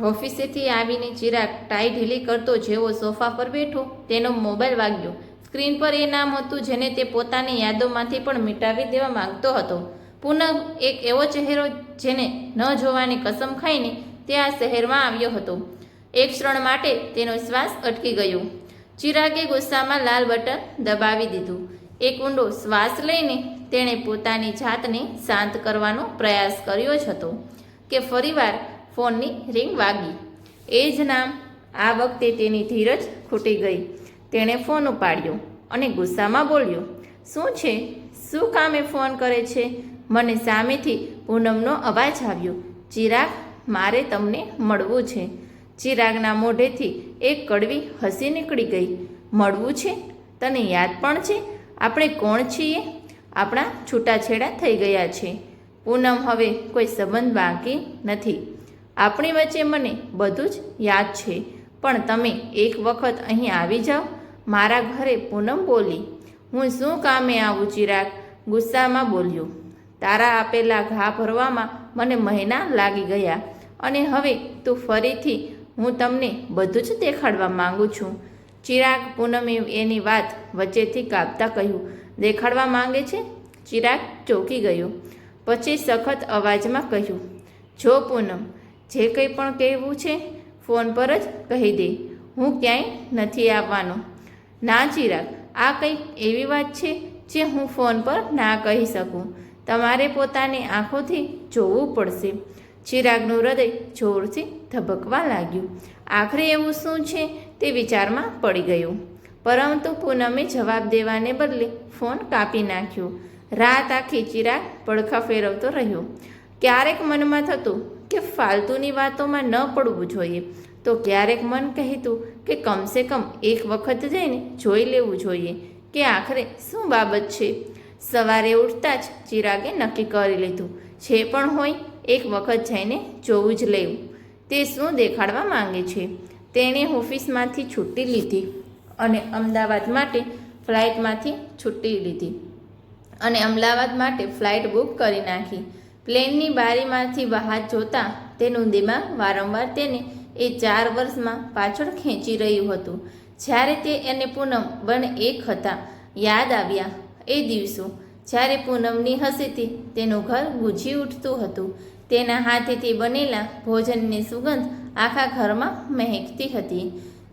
ઓફિસેથી આવીને ચિરાગ ટાઈ ઢીલી કરતો જેવો સોફા પર બેઠો તેનો મોબાઈલ વાગ્યો. સ્ક્રીન પર એ નામ હતું જેને તે પોતાની યાદોમાંથી પણ મિટાવી દેવા માંગતો હતો. પૂનમ, એક એવો ચહેરો જેને ન જોવાની કસમ ખાઈને તે આ શહેરમાં આવ્યો હતો. એક ક્ષણ માટે તેનો શ્વાસ અટકી ગયો. ચિરાગે ગુસ્સામાં લાલ બટન દબાવી દીધું. એક ઊંડો શ્વાસ લઈને તેણે પોતાની જાતને શાંત કરવાનો પ્રયાસ કર્યો જ હતો કે ફરીવાર ફોનની રિંગ વાગી. એ જ નામ. આ વખતે તેની ધીરજ ખૂટી ગઈ. તેણે ફોન ઉપાડ્યો અને ગુસ્સામાં બોલ્યો, શું છે? શું કામે ફોન કરે છે? મને સામેથી પૂનમનો અવાજ આવ્યો, ચિરાગ, મારે તમને મળવું છે. ચિરાગના મોઢેથી એક કડવી હસી નીકળી ગઈ. મળવું છે? તને યાદ પણ છે આપણે કોણ છીએ? આપણા છૂટાછેડા થઈ ગયા છે. પૂનમ, હવે કોઈ સંબંધ બાકી નથી. આપણી વચ્ચે મને બધું જ યાદ છે, પણ તમે એક વખત અહીં આવી જાઓ મારા ઘરે. પૂનમ બોલી. હું શું કામે આવું? ચિરાગ ગુસ્સામાં બોલ્યો. તારા આપેલા ઘા ભરવામાં મને મહિના લાગી ગયા અને હવે તું ફરીથી હું તમને બધું જ દેખાડવા માંગુ છું. ચિરાગ, પૂનમે એની વાત વચ્ચેથી કાપતા કહ્યું. દેખાડવા માંગે છે? ચિરાગ ચોંકી ગયો. પછી સખત અવાજમાં કહ્યું, જો પૂનમ, જે કંઈ પણ કહેવું છે ફોન પર જ કહી દે. હું ક્યાંય નથી આવવાનો. ના ચિરાગ, આ કંઈક એવી વાત છે જે હું ફોન પર ના કહી શકું. તમારે પોતાની આંખોથી જોવું પડશે. ચિરાગનું હૃદય જોરથી ધબકવા લાગ્યું. આખરે એવું શું છે તે વિચારમાં પડી ગયું. પરંતુ પૂનમે જવાબ દેવાને બદલે ફોન કાપી નાખ્યો. રાત આખી ચિરાગ પડખા ફેરવતો રહ્યો. ક્યારેક મનમાં થતું કે ફાલતુની વાતોમાં ન પડવું જોઈએ, તો ક્યારેક મન કહેતું કે કમસે કમ એક વખત જઈને જોઈ લેવું જોઈએ કે આખરે શું બાબત છે. સવારે ઉઠતા જ ચિરાગે નક્કી કરી લીધું, જે પણ હોય એક વખત જઈને જોવું જ લેવું. તે શું દેખાડવા માંગે છે. તેણે ઓફિસમાંથી છુટ્ટી લીધી અને અમદાવાદ માટે ફ્લાઇટ બુક કરી નાખી. પ્લેનની બારીમાંથી બહાર જોતા તેનું દિમાગ વારંવાર તેને એ 4 વર્ષમાં પાછળ ખેંચી રહ્યું હતું, જ્યારે તે અને પૂનમ બંને એક હતા. યાદ આવ્યા એ દિવસો જ્યારે પૂનમની હસીથી તેનું ઘર ગુંજી ઉઠતું હતું. તેના હાથેથી બનેલા ભોજનની સુગંધ આખા ઘરમાં મહેકતી હતી.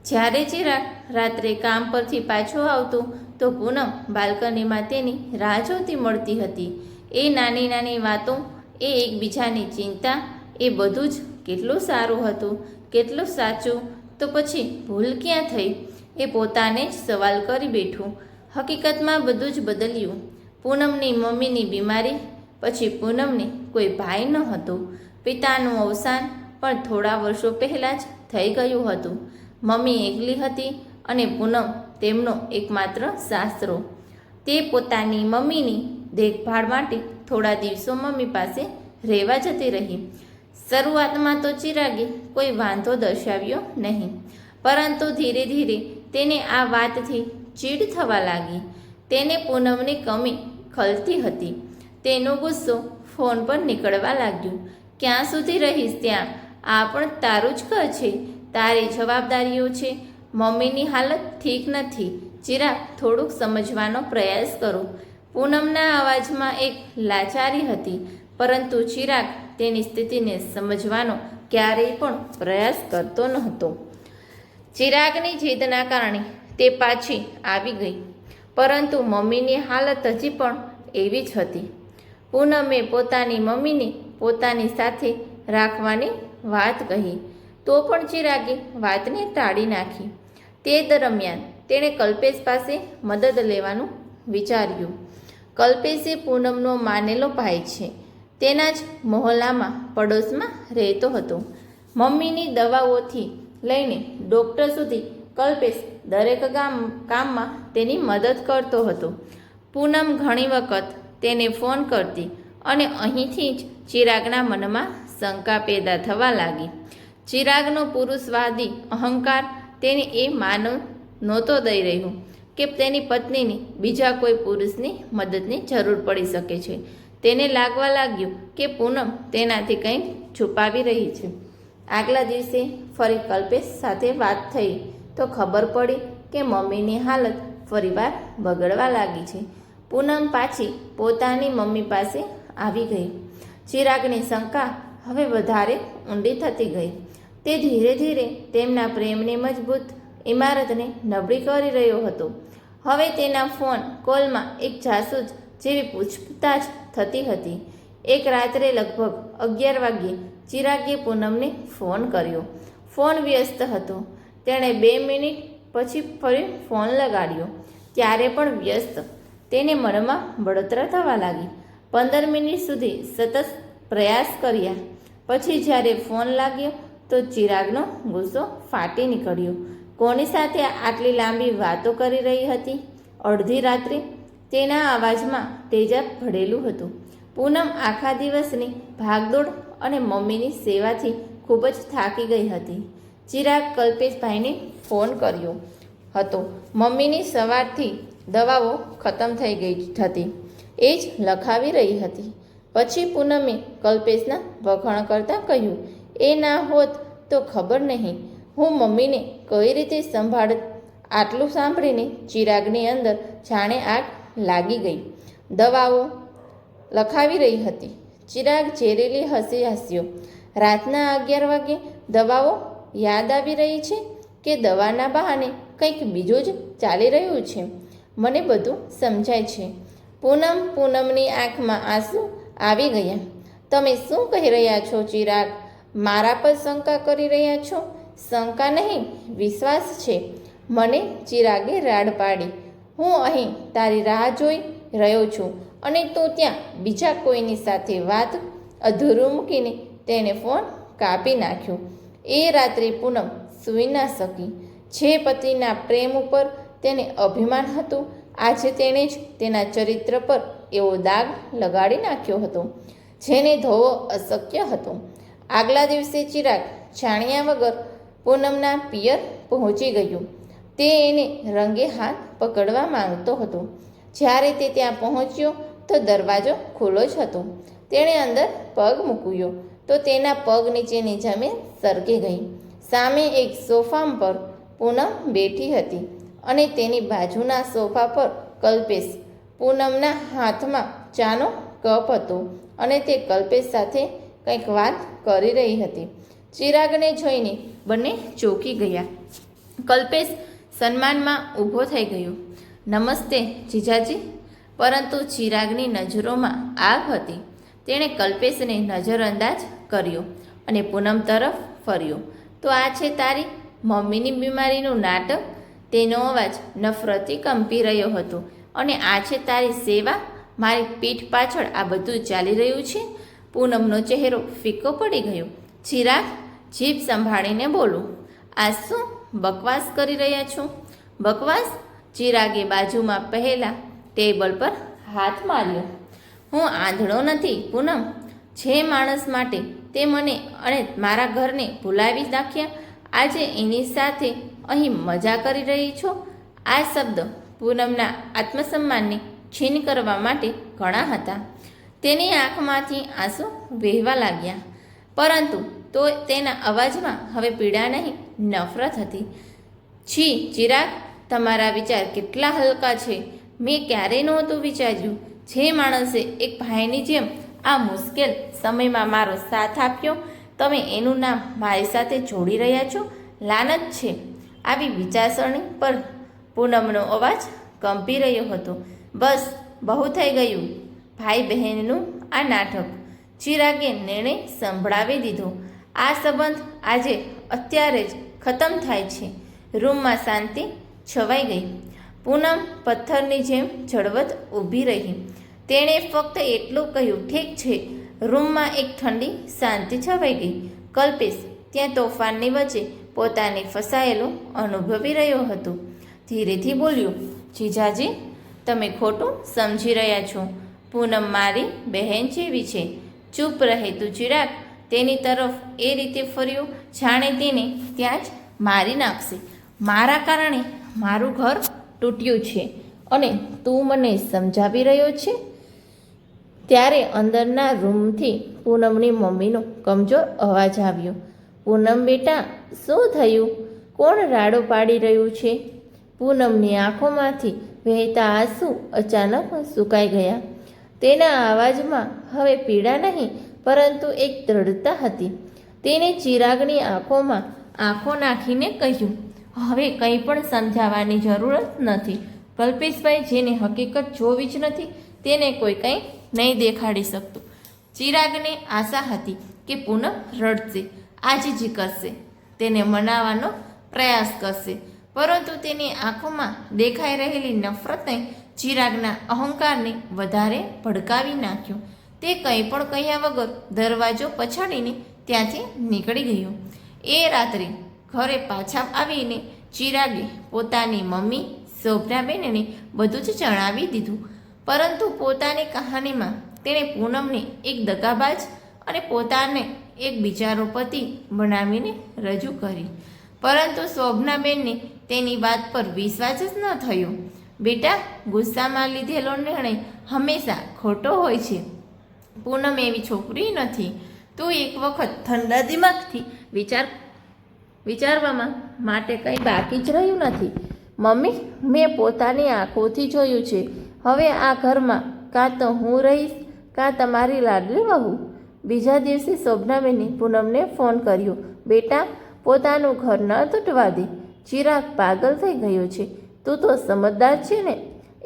જ્યારે ચિરાગ રાત્રે કામ પરથી પાછો આવતો તો પૂનમ બાલ્કનીમાં તેની રાહ જોતી મળતી હતી. એ નાની નાની વાતો, એ એકબીજાની ચિંતા, એ બધું જ કેટલું સારું હતું, કેટલું સાચું. તો પછી ભૂલ ક્યાં થઈ? એ પોતાને જ સવાલ કરી બેઠું. હકીકતમાં બધું જ બદલ્યું. પૂનમની મમ્મીની બીમારી પછી પૂનમને કોઈ ભાઈ ન હતો. પિતાનું અવસાન પણ થોડા વર્ષો પહેલાં જ થઈ ગયું હતું. મમ્મી એકલી હતી અને પૂનમ તેમનો એકમાત્ર સાસરો. તે પોતાની મમ્મીની દેખભાળ માટે થોડા દિવસો મમ્મી પાસે રહેવા જતી રહી. શરૂઆતમાં તો ચિરાગે કોઈ વાંધો દર્શાવ્યો નહીં, પરંતુ ધીરે ધીરે તેને આ વાતથી ચીડ થવા લાગી. તેને પૂનમની કમી ખલતી હતી. તેનો ગુસ્સો ફોન પર નીકળવા લાગ્યો. ક્યાં સુધી રહીશ ત્યાં? આ પણ તારું જ ઘર છે, તારી જવાબદારીઓ છે. મમ્મીની હાલત ઠીક નથી. ચિરાગ, થોડુંક સમજવાનો પ્રયાસ કરો. પૂનમના અવાજમાં એક લાચારી હતી, પરંતુ ચિરાગ તેની સ્થિતિને સમજવાનો ક્યારેય પણ પ્રયાસ કરતો નહોતો. ચિરાગની જીદના કારણે તે પાછી આવી ગઈ, પરંતુ મમ્મીની હાલત હજી પણ એવી જ હતી. પૂનમે પોતાની મમ્મીને પોતાની સાથે રાખવાની વાત કહી, તો પણ ચિરાગે વાતને ટાળી નાખી. તે દરમિયાન તેણે કલ્પેશ પાસે મદદ લેવાનું વિચાર્યું. કલ્પેશ એ પૂનમનો માનેલો ભાઈ છે. તેના જ મહોલ્લામાં પડોશમાં રહેતો હતો. મમ્મીની દવાઓથી લઈને ડૉક્ટર સુધી કલ્પેશ દરેક કામમાં તેની મદદ કરતો હતો. પૂનમ ઘણી વખત તેને ફોન કરતી અને અહીંથી જ ચિરાગના મનમાં શંકા પેદા થવા લાગી. ચિરાગનો પુરુષવાદી અહંકાર તેને એ માનવ નહોતો દઈ રહ્યું કે તેની પત્નીની બીજા કોઈ પુરુષની મદદની જરૂર પડી શકે છે. તેને લાગવા લાગ્યું કે પૂનમ તેનાથી કંઈક છુપાવી રહી છે. આગલા દિવસે ફરી કલ્પેશ સાથે વાત થઈ તો ખબર પડી કે મમ્મીની હાલત ફરીવાર બગડવા લાગી છે. પૂનમ પાછી પોતાની મમ્મી પાસે આવી ગઈ. ચિરાગની શંકા હવે વધારે ઊંડી થતી ગઈ. તે ધીરે ધીરે તેમના પ્રેમની મજબૂત ઇમારતને નબળી કરી રહ્યો હતો. હવે તેના ફોન કોલમાં એક જાસૂસ જેવી પૂછતાછ થતી હતી. એક રાત્રે લગભગ 11 વાગ્યે ચિરાગે પૂનમને ફોન કર્યો. ફોન વ્યસ્ત હતો. તેણે 2 મિનિટ પછી ફરી ફોન લગાડ્યો, ત્યારે પણ વ્યસ્ત. તેને મનમાં બળતરા થવા લાગી. 15 મિનિટ સુધી સતત પ્રયાસ કર્યા પછી જ્યારે ફોન લાગ્યો તો ચિરાગનો ગુસ્સો ફાટી નીકળ્યો. કોની સાથે આટલી લાંબી વાતો કરી રહી હતી? અડધી રાત્રે? તેના અવાજમાં તેજાબ ભળેલું હતું. પૂનમ આખા દિવસની ભાગદોડ અને મમ્મીની સેવાથી ખૂબ જ થાકી ગઈ હતી. ચિરાગ કલ્પેશભાઈને ફોન કર્યો હતો. મમ્મીની સવારથી દવાઓ ખતમ થઈ ગઈ હતી, એ જ લખાવી રહી હતી. પછી પૂનમે કલ્પેશના વખાણ કરતાં કહ્યું, એ ના હોત તો ખબર નહીં હું મમ્મીને કઈ રીતે સંભાળત. આટલું સાંભળીને ચિરાગની અંદર જાણે આગ લાગી ગઈ. દવાઓ લખાવી રહી હતી. ચિરાગ ઝેરેલી હસી હસ્યો. રાતના 11 વાગ્યે દવાઓ યાદ આવી રહી છે કે દવાના બહાને કંઈક બીજું જ ચાલી રહ્યું છે? મને બધું સમજાય છે. પૂનમની આંખમાં આંસુ આવી ગયા. તમે શું કહી રહ્યા છો ચિરાગ? મારા પર શંકા કરી રહ્યા છો? શંકા નહીં, વિશ્વાસ છે મને. ચિરાગે રાડ પાડી. હું અહીં તારી રાહ જોઈ રહ્યો છું અને તું ત્યાં બીજા કોઈની સાથે વાત અધૂરું મૂકીને તેને ફોન કાપી નાખ્યો. એ રાત્રે પૂનમ સૂઈ ના શકી. જે પતિના પ્રેમ ઉપર તેને અભિમાન હતું, આજે તેણે જ તેના ચરિત્ર પર એવો દાગ લગાડી નાખ્યો હતો જેને ધોવો અશક્ય હતો. આગલા દિવસે ચિરાગ જાણ્યા વગર પૂનમના પિયર પહોંચી ગયો. તે એને રંગે હાથ પકડવા માંગતો હતો. જ્યારે તે ત્યાં પહોંચ્યો તો દરવાજો ખુલ્લો જ હતો. તેણે અંદર પગ મૂક્યો તો તેના પગ નીચેની જમીન સરકી ગઈ. સામે એક સોફા પર પૂનમ બેઠી હતી અને તેની બાજુના સોફા પર કલ્પેશ. પૂનમના હાથમાં ચાનો કપ હતો અને તે કલ્પેશ સાથે કંઈક વાત કરી રહી હતી. ચિરાગને જોઈને બંને ચોંકી ગયા. કલ્પેશ સન્માનમાં ઊભો થઈ ગયો. નમસ્તે જીજાજી. પરંતુ ચિરાગની નજરોમાં આગ હતી. તેણે કલ્પેશને નજરઅંદાજ કર્યો અને પૂનમ તરફ ફર્યો. તો આ છે તારી મમ્મીની બીમારીનું નાટક? તેનો અવાજ નફરતથી કંપી રહ્યો હતો. અને આ છે તારી સેવા? મારી પીઠ પાછળ આ બધું ચાલી રહ્યું છે? પૂનમનો ચહેરો ફીકો પડી ગયો. ચિરાગ, જીભ સંભાળીને બોલો. આ શું બકવાસ કરી રહ્યા છો? બકવાસ? ચિરાગે બાજુમાં પહેલા ટેબલ પર હાથ માર્યો. હું આંધળો નથી પૂનમ. જે માણસ માટે તે મને અને મારા ઘરને ભૂલાવી નાખ્યા, આજે એની સાથે અહીં મજા કરી રહી છો? આ શબ્દ પૂનમના આત્મસન્માનને છીન કરવા માટે ઘણા હતા. તેની આંખમાંથી આંસુ વહેવા લાગ્યા, પરંતુ તો તેના અવાજમાં હવે પીડા નહીં, નફરત હતી. છી ચિરાગ, તમારા વિચાર કેટલા હલકા છે. મેં ક્યારેય નહોતું વિચાર્યું જે માણસે એક ભાઈની જેમ આ મુશ્કેલ સમયમાં મારો સાથ આપ્યો, તમે એનું નામ મારી સાથે જોડી રહ્યા છો. લાનત છે આવી વિચારસરણી પર. પૂનમનો અવાજ કંપી રહ્યો હતો. બસ, બહુ થઈ ગયું ભાઈ બહેનનું આ નાટક. ચિરાગે નિર્ણય સંભળાવી દીધો. આ સંબંધ આજે અત્યારે જ ખતમ થાય છે. રૂમમાં શાંતિ છવાઈ ગઈ. પૂનમ પથ્થરની જેમ જળવત ઊભી રહી. તેણે ફક્ત એટલું કહ્યું, ઠીક છે. રૂમમાં એક ઠંડી શાંતિ છવાઈ ગઈ. કલ્પેશ ત્યાં તોફાનની વચ્ચે પોતાને ફસાયેલો અનુભવી રહ્યો હતો. ધીરેથી બોલ્યો, જીજાજી, તમે ખોટું સમજી રહ્યા છો. પૂનમ મારી બહેન જેવી છે. ચૂપ રહે તું ચિરાગ. તેની તરફ એ રીતે ફર્યો જાણે તેને ત્યાં જ મારી નાખશે. મારા કારણે મારું ઘર તૂટ્યું છે અને તું મને સમજાવી રહ્યો છે? ત્યારે અંદરના રૂમથી પૂનમની મમ્મીનો કમજોર અવાજ આવ્યો. પૂનમ બેટા, શું થયું? કોણ રાડો પાડી રહ્યું છે? પૂનમની આંખોમાંથી વહેતા આંસુ અચાનક સુકાઈ ગયા. તેના અવાજમાં હવે પીડા નહીં, પરંતુ એક દ્રઢતા હતી. તેણે ચિરાગની આંખોમાં આંખો નાખીને કહ્યું, હવે કંઈ પણ સમજાવવાની જરૂરત નથી. કલ્પેશભાઈ, જેને હકીકત જોવી જ નથી, તેને કોઈ કંઈ નહીં દેખાડી શકતું. ચિરાગને આશા હતી કે પૂનમ રડશે, આજીજી કરશે, તેને મનાવવાનો પ્રયાસ કરશે, પરંતુ તેની આંખોમાં દેખાઈ રહેલી નફરતે ચિરાગના અહંકારને વધારે ભડકાવી નાખ્યો. તે કંઈ પણ કહ્યા વગર દરવાજો પછાડીને ત્યાંથી નીકળી ગયો. એ રાત્રે ઘરે પાછા આવીને ચિરાગે પોતાની મમ્મી શોભનાબેનને બધું જ જણાવી દીધું, પરંતુ પોતાની કહાનીમાં તેણે પૂનમને એક દગાબાજ અને પોતાને એક બિચારો પતિ બનાવીને રજૂ કરી. પરંતુ શોભનાબેનને તેની વાત પર વિશ્વાસ જ ન થયો. બેટા, ગુસ્સામાં લીધેલો નિર્ણય હંમેશા ખોટો હોય છે. પૂનમ એવી છોકરી નથી. તું એક વખત ઠંડા દિમાગથી વિચારવામાં માટે કંઈ બાકી જ રહ્યું નથી. મમ્મી, મેં પોતાની આંખોથી જોયું છે. હવે આ ઘરમાં કાં તો હું રહીશ, કાં તમારી લાડલી વહુ. બીજા દિવસે શોભનાબેને પૂનમને ફોન કર્યો. બેટા, પોતાનું ઘર ન તૂટવા દે. ચિરાગ પાગલ થઈ ગયો છે. તું તો સમજદાર છે ને?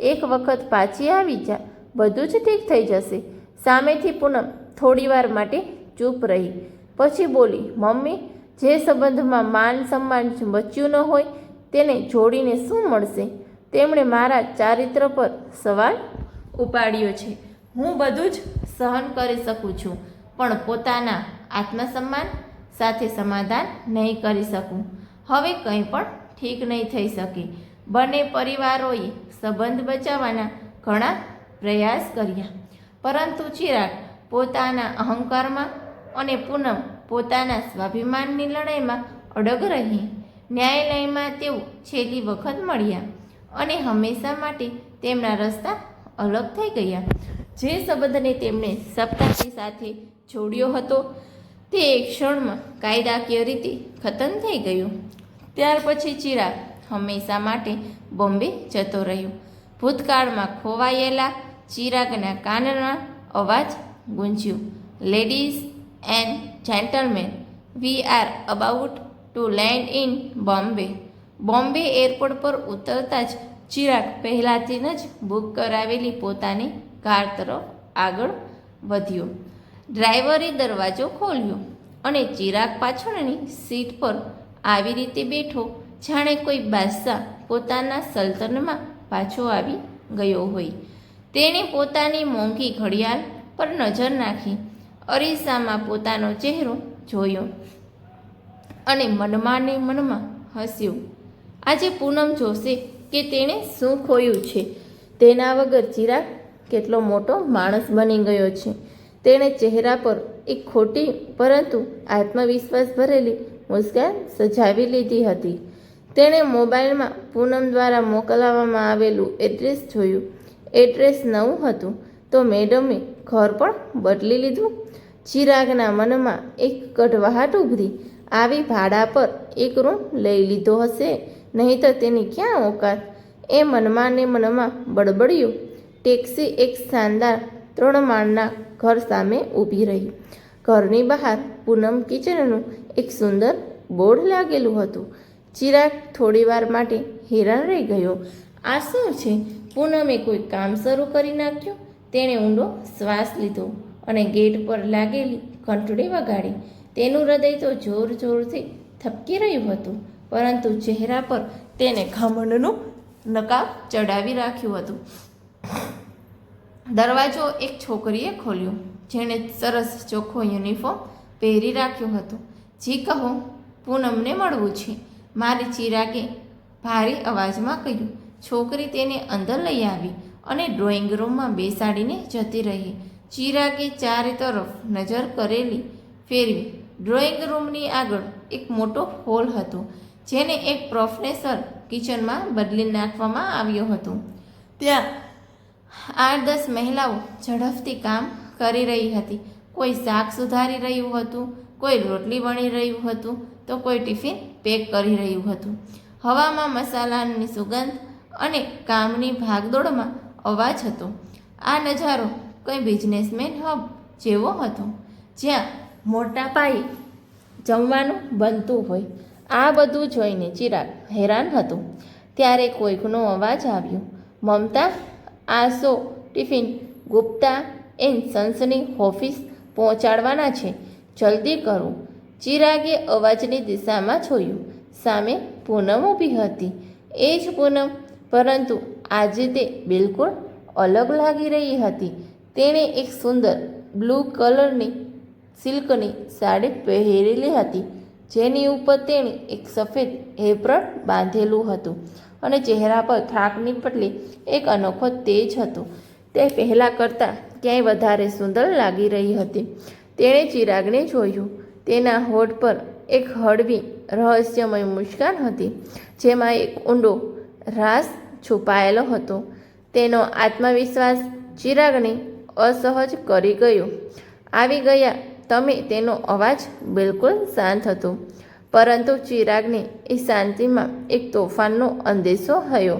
એક વખત પાછી આવી જા, બધું જ ઠીક થઈ જશે. સામેથી પૂનમ થોડીવાર માટે ચૂપ રહી, પછી બોલી, મમ્મી, જે સંબંધમાં માન સન્માન બચ્યું ન હોય તેને જોડીને શું મળશે? તેમણે મારા ચારિત્ર પર સવાલ ઉપાડ્યો છે. હું બધું જ સહન કરી શકું છું, પણ પોતાના આત્મસન્માન સાથે સમાધાન નહીં કરી શકું. હવે કંઈ પણ ઠીક નહીં થઈ શકે. બંને પરિવારોએ સંબંધ બચાવવાના ઘણા પ્રયાસ કર્યા, પરંતુ ચિરાગ પોતાના અહંકારમાં અને પૂનમ પોતાના સ્વાભિમાનની લડાઈમાં અડગ રહી. ન્યાયાલયમાં તેઓ છેલ્લી વખત મળ્યા અને હંમેશા માટે તેમના રસ્તા અલગ થઈ ગયા. જે સંબંધને તેમણે સપ્તાહની સાથે જોડ્યો હતો તે એક ક્ષણમાં કાયદાકીય રીતે ખતમ થઈ ગયો. ત્યાર પછી ચિરાગ હંમેશા માટે બોમ્બે જતો રહ્યો. ભૂતકાળમાં ખોવાયેલા ચિરાગના કાનના અવાજ ગુંજ્યો, ladies and gentleman, we are about to land in Bombay. Bombay airport પર ઉતરતા જ ચિરાગ પહેલાંથી જ બુક કરાવેલી પોતાની કાર તરફ આગળ વધ્યો. ડ્રાઈવરે દરવાજો ખોલ્યો અને ચિરાગ પાછળની સીટ પર આવી રીતે બેઠો, જાણે કોઈ બાદશાહ પોતાના સલ્તનમાં પાછો આવી ગયો હોય. તેણે પોતાની મોંઘી ઘડિયાળ પર નજર નાખી, અરીસામાં પોતાનો ચહેરો જોયો અને મનમાં ને મનમાં હસ્યો. આજે પૂનમ જોશે કે તેણે શું ખોયું છે. તેના વગર ચિરાગ કેટલો મોટો માણસ બની ગયો છે. તેણે ચહેરા પર એક ખોટી પરંતુ આત્મવિશ્વાસ ભરેલી મુસ્કાન સજાવી લીધી હતી. તેણે મોબાઈલમાં પૂનમ દ્વારા મોકલવામાં આવેલું એડ્રેસ જોયું. એડ્રેસ નવું હતું તો મેડમે ઘર પણ બદલી લીધું. ચિરાગના મનમાં એક કડવાહટ ઉભરી આવી. ભાડા પર એક રૂમ લઈ લીધો હશે, નહીં તો તેની ક્યાં ઓકાત? એ મનમાં ને મનમાં બડબડ્યું. ટેક્સી એક શાનદાર 3 માળના ઘર સામે ઊભી રહી. ઘરની બહાર પૂનમ કિચનનું એક સુંદર બોર્ડ લાગેલું હતું. ચિરાગ થોડીવાર માટે હેરાન રહી ગયો. આ શું છે? પૂનમે કોઈ કામ શરૂ કરી નાખ્યું. તેણે ઊંડો શ્વાસ લીધો અને ગેટ પર લાગેલી ઘંટડી વગાડી. તેનું હૃદય તો જોર જોરથી થપકી રહ્યું હતું, પરંતુ ચહેરા પર તેને ઘમંડનું નકાબ ચડાવી રાખ્યું હતું. દરવાજો એક છોકરીએ ખોલ્યો, જેણે સરસ ચોખ્ખો યુનિફોર્મ પહેરી રાખ્યો હતો. જી કહો, પૂનમને મળવું છે, મારી ચિરાગે ભારે અવાજમાં કહ્યું. છોકરી તેને અંદર લઈ આવી અને ડ્રોઈંગ રૂમમાં બેસાડીને જતી રહી. ચિરાગે ચારે તરફ નજર ફેરવી. ડ્રોઈંગ રૂમની આગળ એક મોટો હોલ હતો, જેને એક પ્રોફેશનલ કિચનમાં બદલી નાખવામાં આવ્યો હતો. ત્યાં 8-10 મહિલાઓ ઝડપથી કામ કરી રહી હતી. કોઈ શાક સુધારી રહ્યું હતું, કોઈ રોટલી વણી રહ્યું હતું તો કોઈ ટિફિન પેક કરી રહ્યું હતું. હવામાં મસાલાની સુગંધ અને કામની ભાગદોડમાં અવાજ હતો. આ નજારો કોઈ બિઝનેસમેન હબ જેવો હતો, જ્યાં મોટા પાયે જમવાનું બનતું હોય. આ બધું જોઈને ચિરાગ હેરાન હતું. ત્યારે કોઈકનો અવાજ આવ્યો, મમતા, આ શો ટિફિન ગુપ્તા એન્ડ સન્સની ઓફિસ પહોંચાડવાના છે, જલ્દી કરો. ચિરાગે અવાજની દિશામાં જોયું. સામે પૂનમ ઊભી હતી. એ જ પૂનમ, પરંતુ આજે તે બિલકુલ અલગ લાગી રહી હતી. તેણે એક સુંદર બ્લુ કલરની સિલ્કની સાડી પહેરેલી હતી, જેની ઉપર તેણે એક સફેદ એપ્રન બાંધેલું હતું અને ચહેરા પર થાકની બદલે એક અનોખો તેજ હતો. તે પહેલાં કરતાં ક્યાંય વધારે સુંદર લાગી રહી હતી. તેણે ચિરાગને જોયું. તેના હોઠ પર એક હળવી રહસ્યમય મુસ્કાન હતી, જેમાં એક ઊંડો રાસ છુપાયેલો હતો. તેનો આત્મવિશ્વાસ ચિરાગને અસહજ કરી ગયો. આવી ગયા તમે. તેનો અવાજ બિલકુલ શાંત હતો, પરંતુ ચિરાગને એ શાંતિમાં એક તોફાનનો અંદેશો થયો.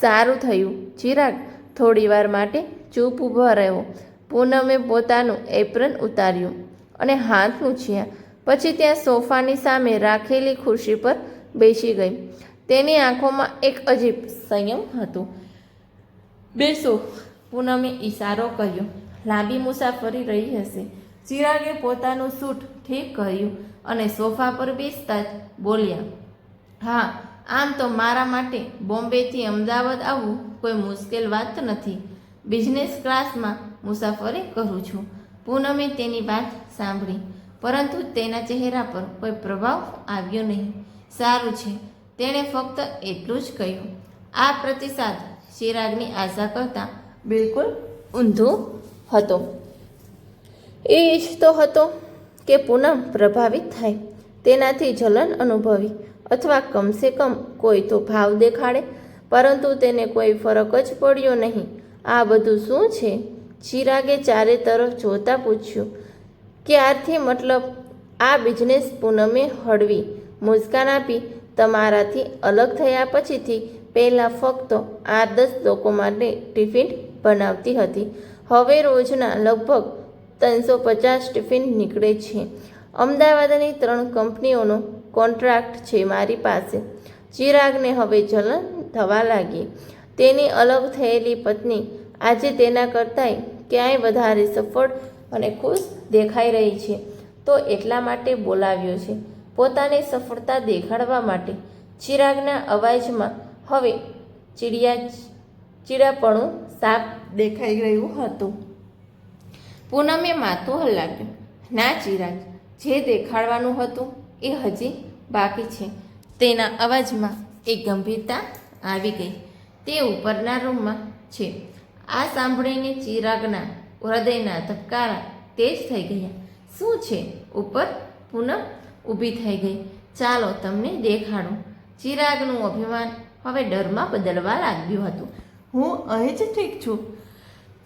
સારું થયું, ચિરાગ થોડીવાર માટે ચૂપ ઊભો રહ્યો. પૂનમે પોતાનું એપ્રન ઉતાર્યું અને હાથ મૂછ્યા. પછી ત્યાં સોફાની સામે રાખેલી ખુરશી પર બેસી ગઈ. તેની આંખોમાં એક અજીબ સંયમ હતો. બેસો, પૂનમે ઈશારો કર્યો. લાંબી મુસાફરી રહી હશે. ચિરાગે પોતાનું સૂટ ઠીક કર્યું અને સોફા પર બેસતા જ બોલ્યા, હા, આમ તો મારા માટે બોમ્બેથી અમદાવાદ આવવું કોઈ મુશ્કેલ વાત નથી. બિઝનેસ ક્લાસમાં મુસાફરી કરું છું. પૂનમે તેની વાત સાંભળી, પરંતુ તેના ચહેરા પર કોઈ પ્રભાવ આવ્યો નહીં. સારું છે, તેણે ફક્ત એટલું જ કહ્યું. આ પ્રતિસાદ ચિરાગની આશા કરતાં બિલકુલ ઊંધો હતો. એ ઈચ્છતો હતો કે પૂનમ પ્રભાવિત થાય, તેનાથી જલન અનુભવી અથવા કમસે કમ કોઈ તો ભાવ દેખાડે, પરંતુ તેને કોઈ ફરક જ પડ્યો નહીં. આ બધું શું છે? ચિરાગે ચારે તરફ જોતા પૂછ્યું. ક્યારથી? મતલબ આ બિઝનેસ? પૂનમે હળવી મુસ્કાન આપી. તમારાથી અલગ થયા પછીથી પહેલાં ફક્ત 8-10 લોકો માટે ટિફિન બનાવતી હતી. હવે રોજના લગભગ 350 ટિફિન નીકળે છે. અમદાવાદની 3 કંપનીઓનો કોન્ટ્રાક્ટ છે મારી પાસે. ચિરાગને હવે જલન થવા લાગી. તેની અલગ થયેલી પત્ની આજે તેના કરતાંય ક્યાંય વધારે સફળ અને ખુશ દેખાઈ રહી છે, તો એટલા માટે બોલાવ્યો છે, પોતાની સફળતા દેખાડવા માટે. ચિરાગના અવાજમાં હવે ચીડિયાપણું સાફ દેખાઈ રહ્યું હતું. પૂનમે માથું હલાવ્યું. ના ચિરાગ, જે દેખાડવાનું હતું એ હજી બાકી છે. તેના અવાજમાં એક ગંભીરતા આવી ગઈ. તે ઉપરના રૂમમાં છે. આ સાંભળીને ચિરાગના હૃદયના ધબકારા તેજ થઈ ગયા. શું છે ઉપર? પૂનમ ઊભી થઈ ગઈ. ચાલો તમને દેખાડું. ચિરાગનું અભિમાન હવે ડરમાં બદલવા લાગ્યું હતું. હું અહીં જ ઠીક છું,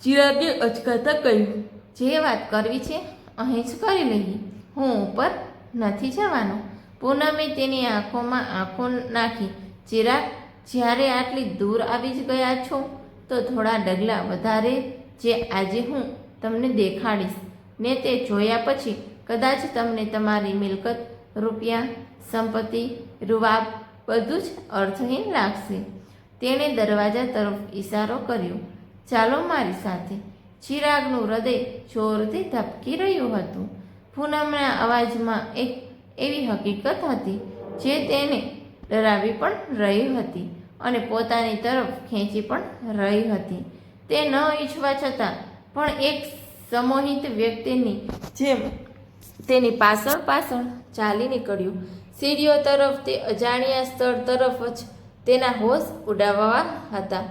ચિરાગે અચકાતા કહ્યું. જે વાત કરવી છે અહીં જ કરી લઈએ. હું ઉપર નથી જવાનો. પૂનમે તેની આંખોમાં આંખો નાખી. ચિરાગ, જ્યારે આટલી દૂર આવી જ ગયા છો તો થોડા ડગલા વધારે જે આજે હું તમને દેખાડીશ ને તે જોયા પછી કદાચ તમને તમારી મિલકત, રૂપિયા, સંપત્તિ, રૂવાબ બધું જ અર્થહીન લાગશે. તેણે દરવાજા તરફ ઈશારો કર્યો. ચાલો મારી સાથે. ચિરાગનું હૃદય જોરથી ધબકી રહ્યું હતું. પૂનમના અવાજમાં એક એવી હકીકત હતી જે તેને ડરાવી પણ રહી હતી અને પોતાની તરફ ખેંચી પણ રહી હતી. તે ન ઈચ્છવા છતાં પણ એક સમોહિત વ્યક્તિની જેમ તેની પાછળ પાછળ ચાલી નીકળ્યું. સીડીઓ તરફ. તે અજાણ્યા સ્થળ તરફ જ તેના હોશ ઉડાવવા હતા.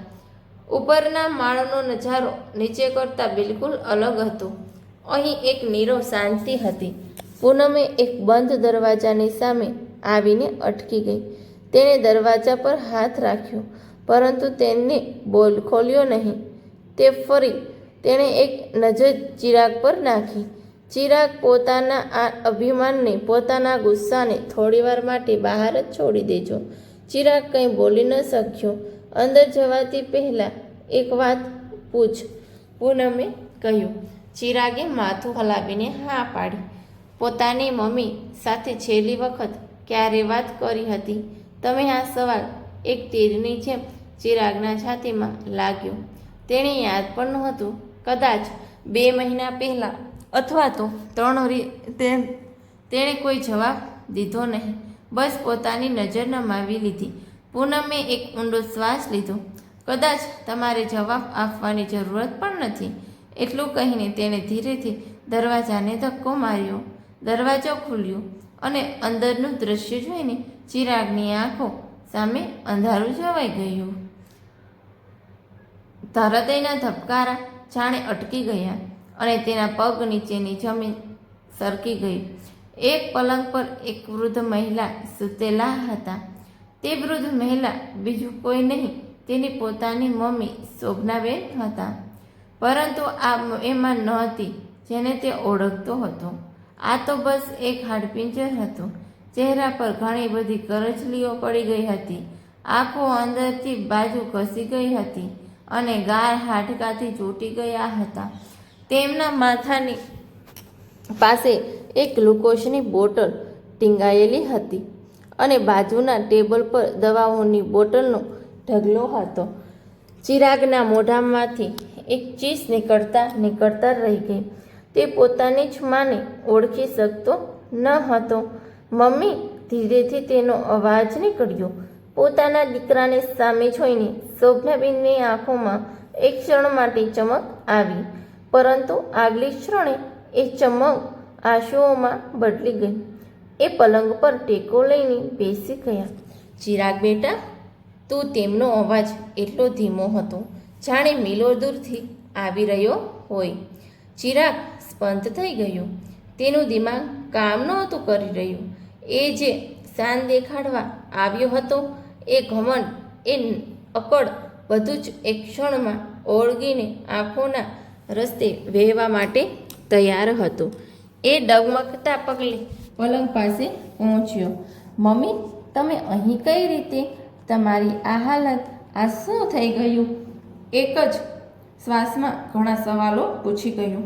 ઉપરના માળનો નજારો નીચે કરતાં બિલકુલ અલગ હતો. અહીં એક નીરવ શાંતિ હતી. પૂનમે એક બંધ દરવાજાની સામે આવીને અટકી ગઈ. તેણે દરવાજા પર હાથ રાખ્યો, પરંતુ તેને બોલ ખોલ્યો નહીં. તે ફરી તેણે એક નજર ચિરાગ પર નાખી. ચિરાગ પોતાના આ અભિમાનને, પોતાના ગુસ્સાને થોડીવાર માટે બહાર જ છોડી દેજો. ચિરાગ કંઈ બોલી ન શક્યો. અંદર જવાથી પહેલાં એક વાત પૂછ, પૂનમે કહ્યું. ચિરાગે માથું હલાવીને હા પાડી. પોતાની મમ્મી સાથે છેલ્લી વખત ક્યારે વાત કરી હતી? તમે? આ સવાલ એક તીરની જેમ ચિરાગના છાતીમાં લાગ્યો. તેણે યાદ પણ નહોતું. કદાચ 2 મહિના પહેલાં અથવા તો 3 તેણે કોઈ જવાબ દીધો નહીં. બસ પોતાની નજર નમાવી લીધી. પૂનમે એક ઊંડો શ્વાસ લીધો. કદાચ તમારે જવાબ આપવાની જરૂરત પણ નથી. એટલું કહીને તેણે ધીરેથી દરવાજાને ધક્કો માર્યો. દરવાજો ખુલ્યો અને અંદરનું દૃશ્ય જોઈને ચિરાગની આંખો સામે અંધારું છવાઈ ગયું. હૃદયના ધબકારા જાણે અટકી ગયા અને તેના પગ નીચેની જમીન સરકી ગઈ. એક પલંગ પર એક વૃદ્ધ મહિલા સૂતેલા હતા. તે વૃદ્ધ મહિલા બીજું કોઈ નહીં, તેની પોતાની મમ્મી શોભનાબેન હતા. પરંતુ આ એમાં નહોતી જેને તે ઓળખતો હતો. આ તો બસ એક હાડપિંજર હતું. ચહેરા પર ઘણી બધી કરચલીઓ પડી ગઈ હતી. આંખો અંદરથી બાજુ ઘસી ગઈ હતી અને ગાલ હાડકાથી ચોંટી ગયા હતા. તેમના માથાની પાસે એક ગ્લુકોઝની બોટલ ટીંગાયેલી હતી અને બાજુના ટેબલ પર દવાઓની બોટલનો ઢગલો હતો. ચિરાગના મોઢામાંથી એક ચીસ નીકળતા રહી ગઈ. તે પોતાની જ માને ઓળખી શકતો ન હતો. મમ્મી! ધીરેથી તેનો અવાજ નીકળ્યો. પોતાના દીકરાને સામે જોઈને શોભનાબેનની આંખોમાં એક ક્ષણ માટે ચમક આવી, પરંતુ આગલી ક્ષણે એ ચમક આંસુઓમાં બદલી ગઈ. એ પલંગ પર ટેકો લઈને બેસી ગયા. ચિરાગ બેટા! તું! તેમનો અવાજ એટલો ધીમો હતો જાણે મીલો દૂરથી આવી રહ્યો હોય. ચિરાગ સ્પંદ થઈ ગયો. તેનું દિમાગ કામ નહોતું કરી રહ્યું. એ જે શાન દેખાડવા આવ્યો હતો, એ ઘમંડ, એ અકડ, બધું જ એક ક્ષણમાં ઓળગીને આંખોના રસ્તે વહેવા માટે તૈયાર હતું. એ ડગમગતા પગલે પલંગ પાસે પહોંચ્યો. મમ્મી! તમે અહીં કઈ રીતે? તમારી આ હાલત, આ શું થઈ ગયું? એક જ શ્વાસમાં ઘણા સવાલો પૂછી ગયો.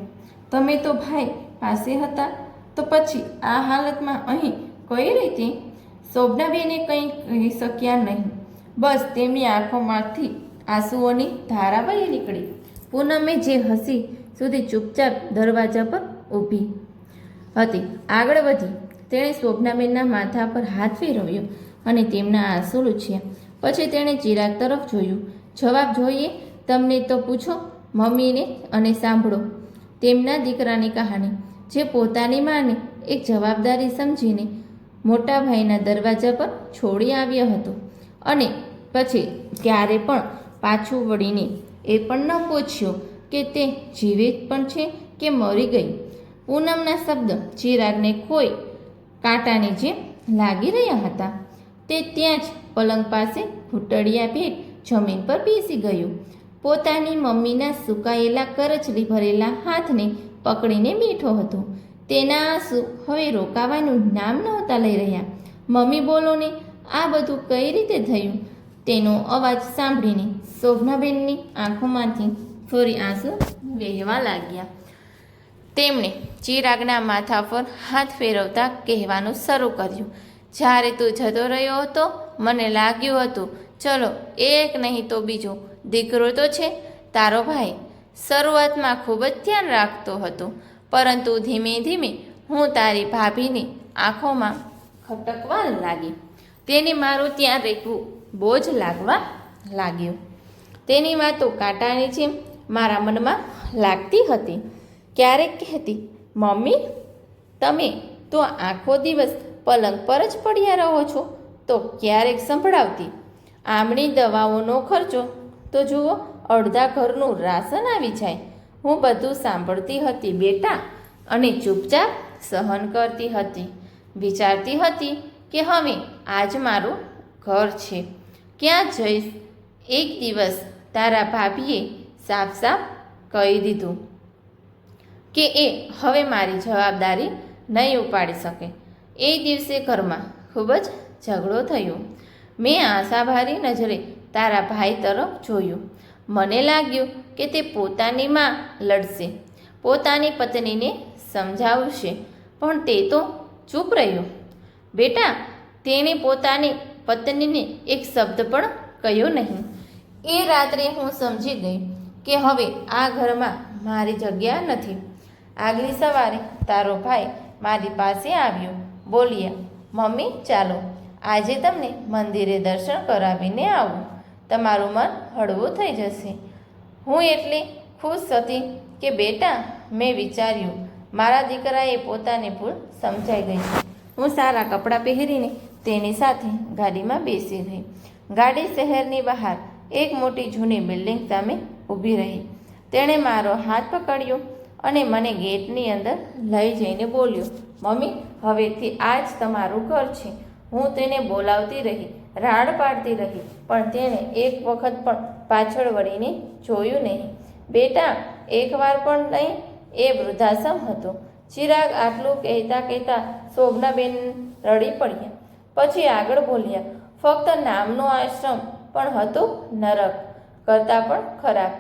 તમે તો ભાઈ પાસે હતા, તો પછી આ હાલતમાં અહીં કઈ રીતે? શોભનાબેને કંઈ કહી શક્યા નહીં. બસ તેમની આંખોમાંથી આંસુઓની ધારા વહી નીકળી. પૂનમે જે હસી સુધી ચૂપચાપ દરવાજા પર ઊભી હતી આગળ વધી. તેણે શોભનાબેનના માથા પર હાથ ફેરવ્યો અને તેમના આંસુ લૂછ્યા. પછી તેણે ચિરાગ તરફ જોયું. જવાબ જોઈએ તમને તો પૂછો મમ્મીને અને સાંભળો તેમના દીકરાની કહાની, જે પોતાની માને એક જવાબદારી સમજીને મોટા ભાઈના દરવાજા પર છોડી આવ્યો હતો અને પછી ક્યારે પણ પાછું વળીને એ પણ ન પૂછ્યો કે તે જીવિત પણ છે કે મરી ગઈ. પૂનમના શબ્દ ચિરાગને કોઈ કાંટાની જેમ લાગી રહ્યા હતા. તે ત્યાં જ પલંગ પાસે ઘૂંટડિયા ભેટ જમીન પર બેસી ગયું. પોતાની મમ્મીના સુકાયેલા કરચલી ભરેલા હાથને પકડીને બેઠો હતો. તેના આંસુ હવે રોકાવાનું નામ નહોતા લઈ રહ્યા. મમ્મી બોલો ને, આ બધું કઈ રીતે થયું? તેનો અવાજ સાંભળીને શોભનાબેનની આંખોમાંથી ફરી આંસુ વહેવા લાગ્યા. તેમણે ચિરાગના માથા પર હાથ ફેરવતા કહેવાનું શરૂ કર્યું. જ્યારે તું જતો રહ્યો હતો, મને લાગ્યું હતું ચલો એક નહીં તો બીજો દીકરો તો છે તારો ભાઈ. શરૂઆતમાં ખૂબ જ ધ્યાન રાખતો હતો, પરંતુ ધીમે ધીમે હું તારી ભાભીની આંખોમાં ખટકવા લાગી. તેને મારું ત્યાં રહેવું બોજ લાગવા લાગ્યું. તેની વાતો કાંટાની જેમ મારા મનમાં લાગતી હતી. ક્યારેક કહેતી, મમ્મી તમે તો આખો દિવસ પલંગ પર જ પડ્યા રહો છો, તો ક્યારેક સંભળાવતી આમની દવાઓનો ખર્ચો તો જુઓ, અડધા ઘરનું રાશન આવી જાય. હું બધું સાંભળતી હતી બેટા, અને ચૂપચાપ સહન કરતી હતી. વિચારતી હતી કે હવે આજ મારું ઘર છે, ક્યાં જઈશ? એક દિવસ તારા ભાભીએ સાફ સાફ કહી દીધું, કે એ હવે મારી જવાબદારી નહીં ઉપાડી શકે. એ દિવસે ઘરમાં ખૂબ જ ઝઘડો થયો. મેં આશાભરી નજરે તારા ભાઈ તરફ જોયું. મને લાગ્યું કે તે પોતાની માં લડશે, પોતાની પત્નીને સમજાવશે, પણ તે તો ચૂપ રહ્યો. બેટા, તેણે પોતાની પત્નીને એક શબ્દ પણ કહ્યો નહીં. એ રાત્રે હું સમજી ગઈ કે હવે આ ઘરમાં મારી જગ્યા નથી. આગલી સવારે તારો ભાઈ મારી પાસે આવ્યો. બોલ્યા, મમ્મી ચાલો આજે તમને મંદિરે દર્શન કરાવીને આવું, તમારું મન હળવું થઈ જશે. હું એટલી ખુશ હતી કે બેટા, મેં વિચાર્યું મારા દીકરાએ પોતાની ભૂલ સમજાઈ ગઈ. હું સારા કપડાં પહેરીને તેની સાથે ગાડીમાં બેસી ગઈ. ગાડી શહેરની બહાર એક મોટી જૂની બિલ્ડિંગ સામે ઊભી રહી. તેણે મારો હાથ પકડ્યો અને મને ગેટની અંદર લઈ જઈને બોલ્યો, મમ્મી હવેથી આ જ તમારું ઘર છે. હું તેને બોલાવતી રહી, રાડ પાડતી રહી, પણ તેણે એક વખત પણ પાછળ વળીને જોયું નહીં. બેટા, એકવાર પણ નહીં. એ વૃદ્ધાશ્રમ હતો. ચિરાગ આટલું કહેતા શોભનાબેન રડી પડ્યા. પછી આગળ બોલ્યા, ફક્ત નામનો આશ્રમ પણ હતો નરક કરતાં પણ ખરાબ.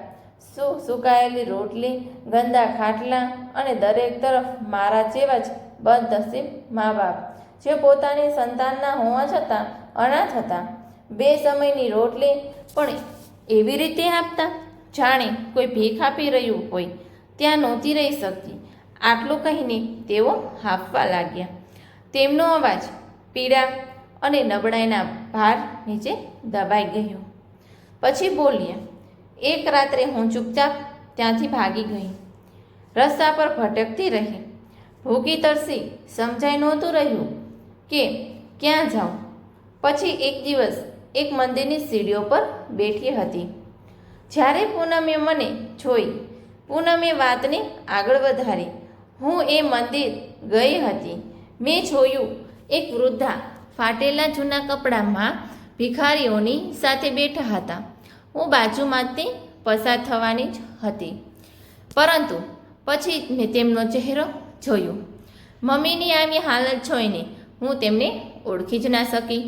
સુકાયેલી રોટલી, ગંદા ખાટલા અને દરેક તરફ મારા જેવા જ બદનસીબ મા બાપ, જે પોતાની સંતાનના હોવા છતાં અનાથ હતા. 2 સમયની રોટલી પણ એવી રીતે આપતા જાણે કોઈ ભીખ આપી રહ્યું હોય. ત્યાં નહોતી રહી શકતી. આટલું કહીને તેઓ હાંફવા લાગ્યા. તેમનો અવાજ પીડા અને નબળાઈના ભાર નીચે દબાઈ ગયો. પછી બોલ્યા, એક રાત્રે હું ચૂપચાપ ત્યાંથી ભાગી ગઈ. રસ્તા પર ભટકતી રહી. ભૂખી તરસી સમજાઈ નહોતું રહ્યું કે ક્યાં જાઉં. પછી એક દિવસ એક મંદિરની સીડીઓ પર બેઠી હતી. જ્યારે પૂનમે મને જોઈ, પૂનમે વાતને આગળ વધારી. હું એ મંદિર ગઈ હતી. મેં જોયું એક વૃદ્ધા ફાટેલા જૂના કપડામાં ભિખારીઓની સાથે બેઠા હતા. હું બાજુમાંથી પસાર થવાની જ હતી, પરંતુ પછી મેં તેમનો ચહેરો જોયો. મમ્મીની આવી હાલત જોઈને હું તેમને ઓળખી જ ના શકી.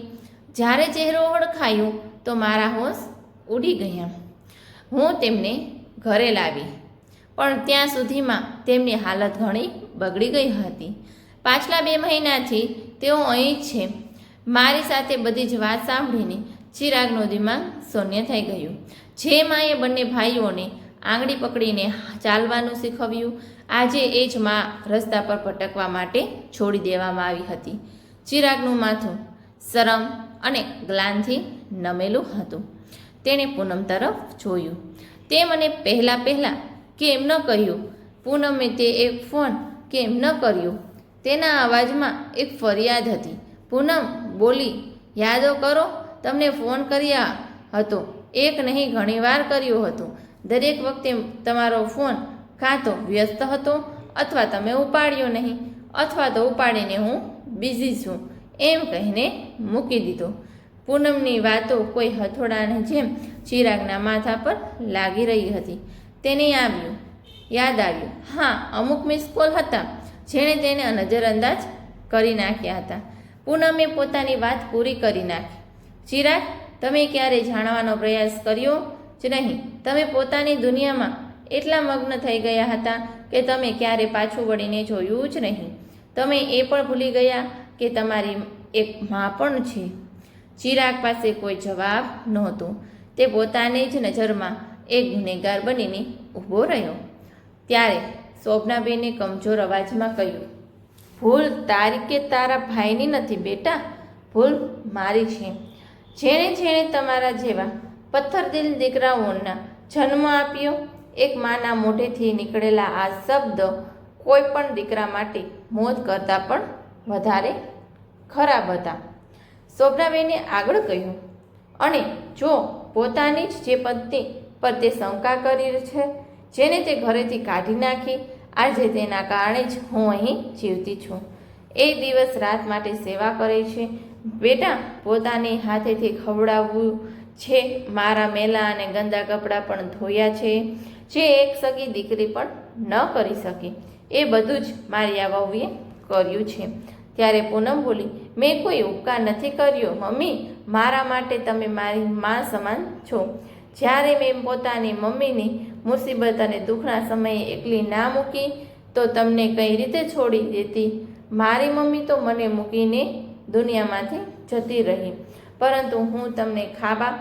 જ્યારે ચહેરો ઓળખાયો તો મારા હોશ ઉડી ગયા. હું તેમને ઘરે લાવી, પણ ત્યાં સુધીમાં તેમની હાલત ઘણી બગડી ગઈ હતી. પાછલા 2 મહિનાથી તેઓ અહીં જ છે. મારી સાથે બધી જ વાત સાંભળીને ચિરાગનું દિમાગ શૂન્ય થઈ ગયું. જે માએ બંને ભાઈઓને આંગળી પકડીને ચાલવાનું શીખવ્યું, આજે એ જ મા રસ્તા પર ભટકવા માટે છોડી દેવામાં આવી હતી. ચિરાગનું માથું શરમ અને ગ્લાનથી નમેલું હતું. તેણે પૂનમ તરફ જોયું. તે મને પહેલાં કેમ ન કહ્યું? પૂનમે તે એક ફોન કેમ ન કર્યો? તેના અવાજમાં એક ફરિયાદ હતી. પૂનમ બોલી, યાદો કરો, તમને ફોન કર્યા હતો. એક નહીં, ઘણીવાર કર્યો હતો. દરેક વખતે તમારો ફોન કાં તો વ્યસ્ત હતો, અથવા તમે ઉપાડ્યો નહીં, અથવા તો ઉપાડીને હું બિઝી છું એમ કહીને મૂકી દીધો. પૂનમની વાતો કોઈ હથોડાની જેમ ચિરાગના માથા પર લાગી રહી હતી. તેને યાદ આવ્યું, હા, અમુક મિસ કોલ હતા જેણે તેને નજરઅંદાજ કરી નાખ્યા હતા. પૂનમે પોતાની વાત પૂરી કરી નાખી. ચિરાગ, તમે ક્યારે જાણવાનો પ્રયાસ કર્યો જ નહીં. તમે પોતાની દુનિયામાં એટલા મગ્ન થઈ ગયા હતા કે તમે ક્યારે પાછું વળીને જોયું જ નહીં. તમે એ પણ ભૂલી ગયા કે તમારી એક મા પણ છે. ચિરાગ પાસે કોઈ જવાબ નહોતો. તે પોતાની જ નજરમાં એક ગુનેગાર બનીને ઊભો રહ્યો. ત્યારે શોભનાબેને કમજોર અવાજમાં કહ્યું, ભૂલ તારી કે તારા ભાઈની નથી બેટા, ભૂલ મારી છે. જેણે તમારા જેવા પથ્થરદિલ દીકરાઓના જન્મ આપ્યો. એક માના મોઢેથી નીકળેલા આ શબ્દ કોઈ પણ દીકરા માટે મોત કરતાં પણ વધારે ખરાબ હતા. શોભનાબેને આગળ કહ્યું, અને જો પોતાની જ જે પત્ની પર તે શંકા કરી છે, જેને તે ઘરેથી કાઢી નાખી, આજે તેના કારણે જ હું અહીં જીવતી છું. એ દિવસ રાત માટે સેવા કરે છે. બેટા, પોતાની હાથેથી ખવડાવવું છે. મારા મેલા અને ગંદા કપડાં પણ ધોયા છે, જે એક સગી દીકરી પણ ન કરી શકે. એ બધું જ મારી આ વહુએ કર્યું છે. ત્યારે પૂનમ બોલી, મેં કોઈ ઉપકાર નથી કર્યો મમ્મી, મારા માટે તમે મારી મા સમાન છો. જ્યારે મેં પોતાની મમ્મીની મુસીબત અને દુઃખના સમયે એકલી ના મૂકી તો તમને કઈ રીતે છોડી દેતી? મારી મમ્મી તો મને મૂકીને દુનિયામાંથી જતી રહી, પરંતુ હું તમને ખોવા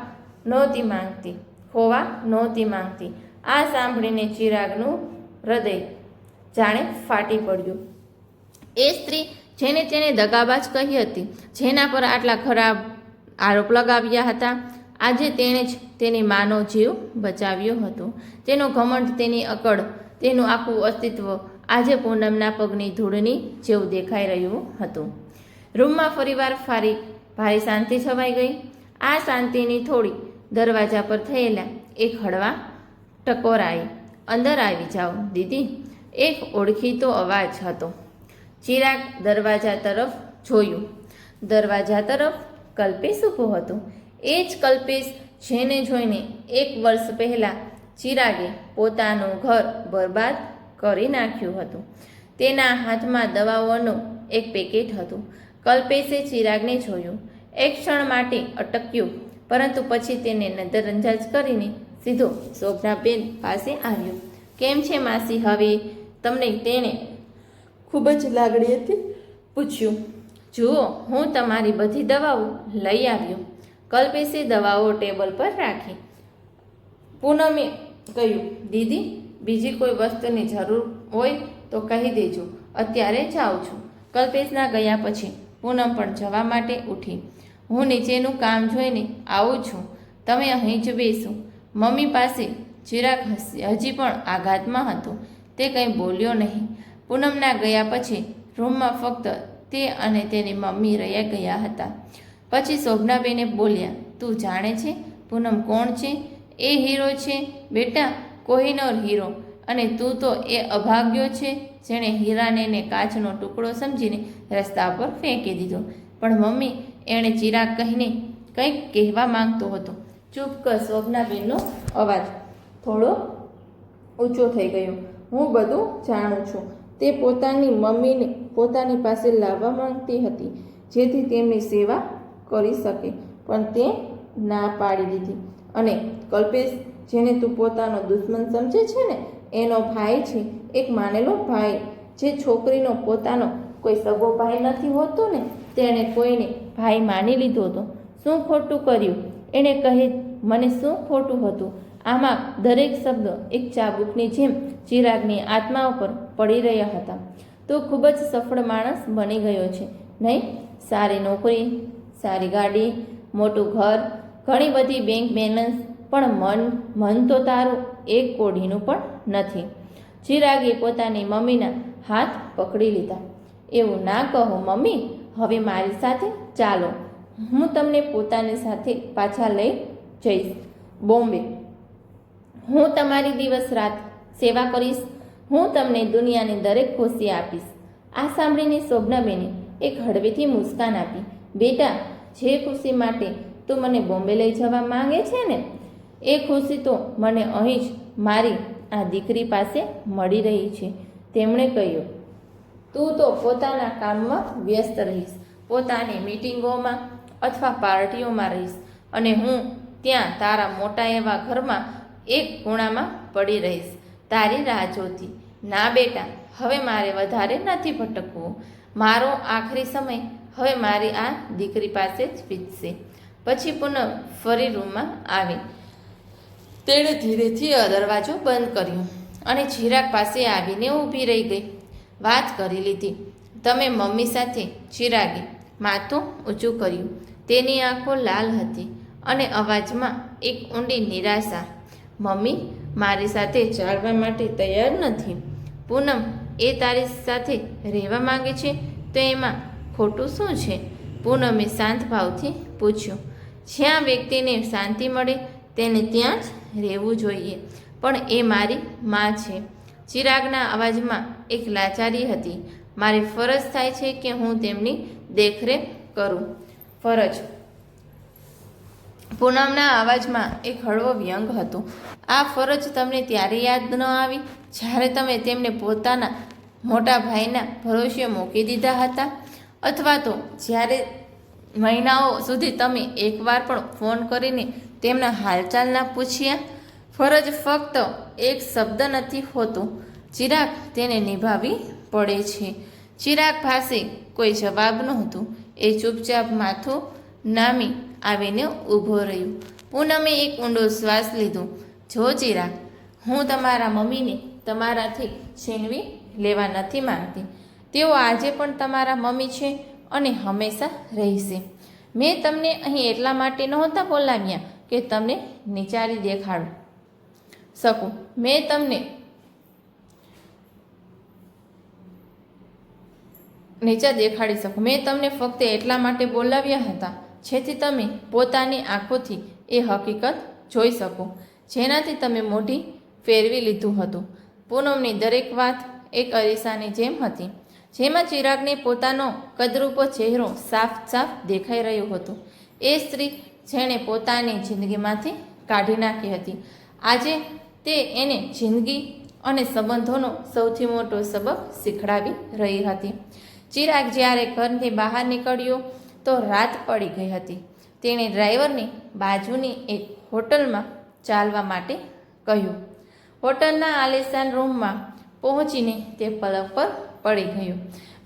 નહોતી માંગતી. આ સાંભળીને ચિરાગનું હૃદય જાણે ફાટી પડ્યું. એ સ્ત્રી જેને તેને દગાબાજ કહી હતી, જેના પર આટલા ખરાબ આરોપ લગાવ્યા હતા, આજે તેણે જ તેની માનો જીવ બચાવ્યો હતો. તેનો ઘમંડ, તેની અકડ, તેનું આખું અસ્તિત્વ આજે પૂનમના પગની ધૂળની જેવું દેખાઈ રહ્યું હતું. રૂમમાં ફરીવાર ભારી શાંતિ છવાઈ ગઈ. આ શાંતિની થોડી દરવાજા પર થયેલા એક હળવા ટકોરાએ, અંદર આવી જાઓ દીદી, એક ઓળખીતો અવાજ હતો. ચિરાગ દરવાજા તરફ જોયું. દરવાજા તરફ કલ્પેશ ઊભો હતો. એ જ કલ્પેશ જેને જોઈને 1 વર્ષ પહેલાં ચિરાગે પોતાનું ઘર બરબાદ કરી નાખ્યું હતું. તેના હાથમાં દવાઓનું એક પેકેટ હતું. કલ્પેશે ચિરાગને જોયું. એક ક્ષણ માટે અટક્યું, પરંતુ પછી તેને નજરઅંદાજ કરીને સીધો શોભનાબેન પાસે આવ્યો. કેમ છે માસી હવે? તમને તેણે ખૂબ જ લાગણીથી પૂછ્યું. જુઓ, હું તમારી બધી દવાઓ લઈ આવ્યો. કલ્પેશે દવાઓ ટેબલ પર રાખી. પૂનમે કહ્યું, દીદી, બીજી કોઈ વસ્તુની જરૂર હોય તો કહી દેજો, અત્યારે જાઉં છું. કલ્પેશના ગયા પછી પૂનમ પણ જવા માટે ઉઠી. હું નીચેનું કામ જોઈને આવું છું, તમે અહીં જ બેસો. મમ્મી પાસે ચિરાગ હજી પણ આઘાતમાં હતો. તે કંઈ બોલ્યો નહીં. પૂનમના ગયા પછી રૂમમાં ફક્ત તે અને તેની મમ્મી રહ્યા ગયા હતા. પછી શોભનાબેને બોલ્યા, તું જાણે છે પૂનમ કોણ છે? એ હીરો છે બેટા, કોહિનૂર હીરો. અને તું તો એ અભાગ્યો છે જેણે હીરાને કાચનો ટુકડો સમજીને રસ્તા પર ફેંકી દીધો. પણ મમ્મી, એણે ચિરાગ કહીને કંઈક કહેવા માંગતો હતો. ચૂપ કર. શોભનાબેનનો અવાજ થોડો ઊંચો થઈ ગયો. હું બધું જાણું છું. તે પોતાની મમ્મીને પોતાની પાસે લાવવા માંગતી હતી જેથી તેમની સેવા કરી શકે, પણ તે ના પાડી દીધી. અને કલ્પેશ, જેને તું પોતાનો દુશ્મન સમજે છે ને, એનો ભાઈ છે, એક માનેલો ભાઈ. જે છોકરીનો પોતાનો કોઈ સગો ભાઈ નથી હોતો ને, તેણે કોઈને ભાઈ માની લીધો હતો. શું ખોટું કર્યું? એણે કહે, મને શું ખોટું હતું? આમાં દરેક શબ્દ એક ચાબુકની જેમ ચિરાગની આત્મા ઉપર પડી રહ્યા હતા. તો ખૂબ જ સફળ માણસ બની ગયો છે, નહીં? સારી નોકરી, સારી ગાડી, મોટું ઘર, ઘણી બધી બેંક બેલેન્સ, પણ મન તો તારું એક કોડીનું પણ નથી. ચિરાગે પોતાની મમ્મીના હાથ પકડી લીધા. એવું ના કહો મમ્મી, હવે મારી સાથે ચાલો. હું તમને પોતાની સાથે પાછા લઈ જઈશ બોમ્બે. હું તમારી દિવસ રાત સેવા કરીશ. હું તમને દુનિયાની દરેક ખુશી આપીશ. આ સાંભળીને શોભનાબેને એક હળવેથી મુસ્કાન આપી. બેટા, જે ખુશી માટે તું મને બોમ્બે લઈ જવા માંગે છે ને, એ ખુશી તો મને અહીં જ મારી આ દીકરી પાસે મળી રહી છે. તેમણે કહ્યું, તું તો પોતાના કામમાં વ્યસ્ત રહીશ, પોતાની મીટિંગોમાં અથવા પાર્ટીઓમાં રહીશ, અને હું ત્યાં તારા મોટા એવા ઘરમાં એક ખૂણામાં પડી રહીશ, તારી રાહ જોતી. ના બેટા, હવે મારે વધારે નથી ભટકવું. મારો આખરી સમય હવે મારી આ દીકરી પાસે જ વીતશે. પછી પૂનમ ફરી રૂમમાં આવી. તેણે ધીરેથી દરવાજો બંધ કર્યો અને ચિરાગ પાસે આવીને ઊભી રહી ગઈ. વાત કરી લીધી. તમે મમ્મી સાથે? ચિરાગે માથું ઊંચું કર્યું. તેની આંખો લાલ હતી અને અવાજમાં એક ઊંડી નિરાશા. મમ્મી મારી સાથે ચાલવા માટે તૈયાર નથી. પૂનમ, એ તારી સાથે રહેવા માંગે છે તો એમાં ખોટું શું છે? પૂનમે શાંત ભાવથી પૂછ્યું. જ્યાં વ્યક્તિને શાંતિ મળે તેને ત્યાં જ રહેવું જોઈએ, પણ એ મારી માં છે. ચિરાગના અવાજમાં એક લાચારી હતી. મારી ફરજ થાય છે કે હું તેમની દેખરેખ કરું. ફરજ. પૂનમના અવાજમાં એક હળવો વ્યંગ હતો. આ ફરજ તમને ત્યારે યાદ ન આવી જ્યારે તમે તેમને પોતાના મોટા ભાઈના ભરોસે મૂકી દીધા હતા, અથવા તો જ્યારે મહિનાઓ સુધી તમે એકવાર પણ ફોન કરીને તેમના હાલચાલના પૂછ્યા? ફરજ ફક્ત એક શબ્દ નથી હોતો, ચિરાગ તેને નિભાવવી પડે છે. ચિરાગ પાસે કોઈ જવાબ નહોતું. એ ચૂપચાપ માથું નામી આવીને ઊભો રહ્યો. પૂનમે એક ઊંડો શ્વાસ લીધો. જો ચિરાગ, હું તમારા મમ્મીને તમારાથી છીનવી લેવા નથી માંગતી. તેઓ આજે પણ તમારા મમ્મી છે અને હંમેશા રહેશે. મેં તમને અહીં એટલા માટે નહોતા બોલાવ્યા કે તમને નીચારી દેખાડું શકું. મેં તમને ફક્ત એટલા માટે બોલાવ્યા હતા જેથી તમે પોતાની આંખોથી એ હકીકત જોઈ શકો જેનાથી તમે મોઢી ફેરવી લીધું હતું. પૂનમની દરેક વાત એક અરીસાની જેમ હતી, જેમાં ચિરાગને પોતાનો કદરૂપો ચહેરો સાફ સાફ દેખાઈ રહ્યો હતો. એ સ્ત્રી જેણે પોતાની જિંદગીમાંથી કાઢી નાખી હતી, આજે તે એને જિંદગી અને સંબંધોનો સૌથી મોટો સબક શીખડાવી રહી હતી. ચિરાગ જ્યારે ઘરથી બહાર નીકળ્યો તો રાત પડી ગઈ હતી. તેણે ડ્રાઈવરની બાજુની એક હોટલમાં ચાલવા માટે કહ્યું. હોટલના આલિશાન રૂમમાં પહોંચીને તે પલંગ પર પડી ગયો.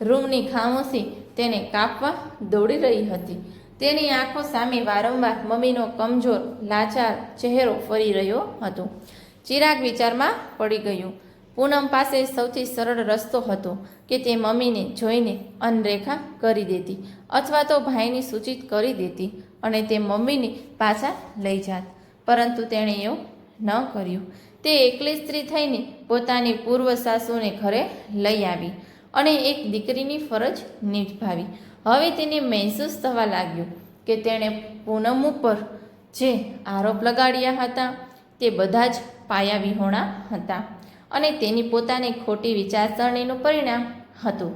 રૂમની ખામોશી તેને કાપવા દોડી રહી હતી. તેની આંખો સામે વારંવાર મમ્મીનો કમજોર, લાચાર ચહેરો ફરી રહ્યો હતો. ચિરાગ વિચારમાં પડી ગયો. પૂનમ પાસે સૌથી સરળ રસ્તો હતો કે તે મમ્મીને જોઈને અનદેખા કરી દેતી, અથવા તો ભાઈને સૂચિત કરી દેતી અને તે મમ્મીને પાછા લઈ જાત. પરંતુ તેણે એવું ન કર્યું. તે એકલી સ્ત્રી થઈને પોતાની પૂર્વ સાસુને ઘરે લઈ આવી અને એક દીકરીની ફરજ નિભાવી. હવે તેને મહેસૂસ થવા લાગ્યું કે તેણે પૂનમ ઉપર જે આરોપ લગાડ્યા હતા તે બધા જ પાયા વિહોણા હતા અને તેની પોતાની ખોટી વિચારસરણીનું પરિણામ હતું.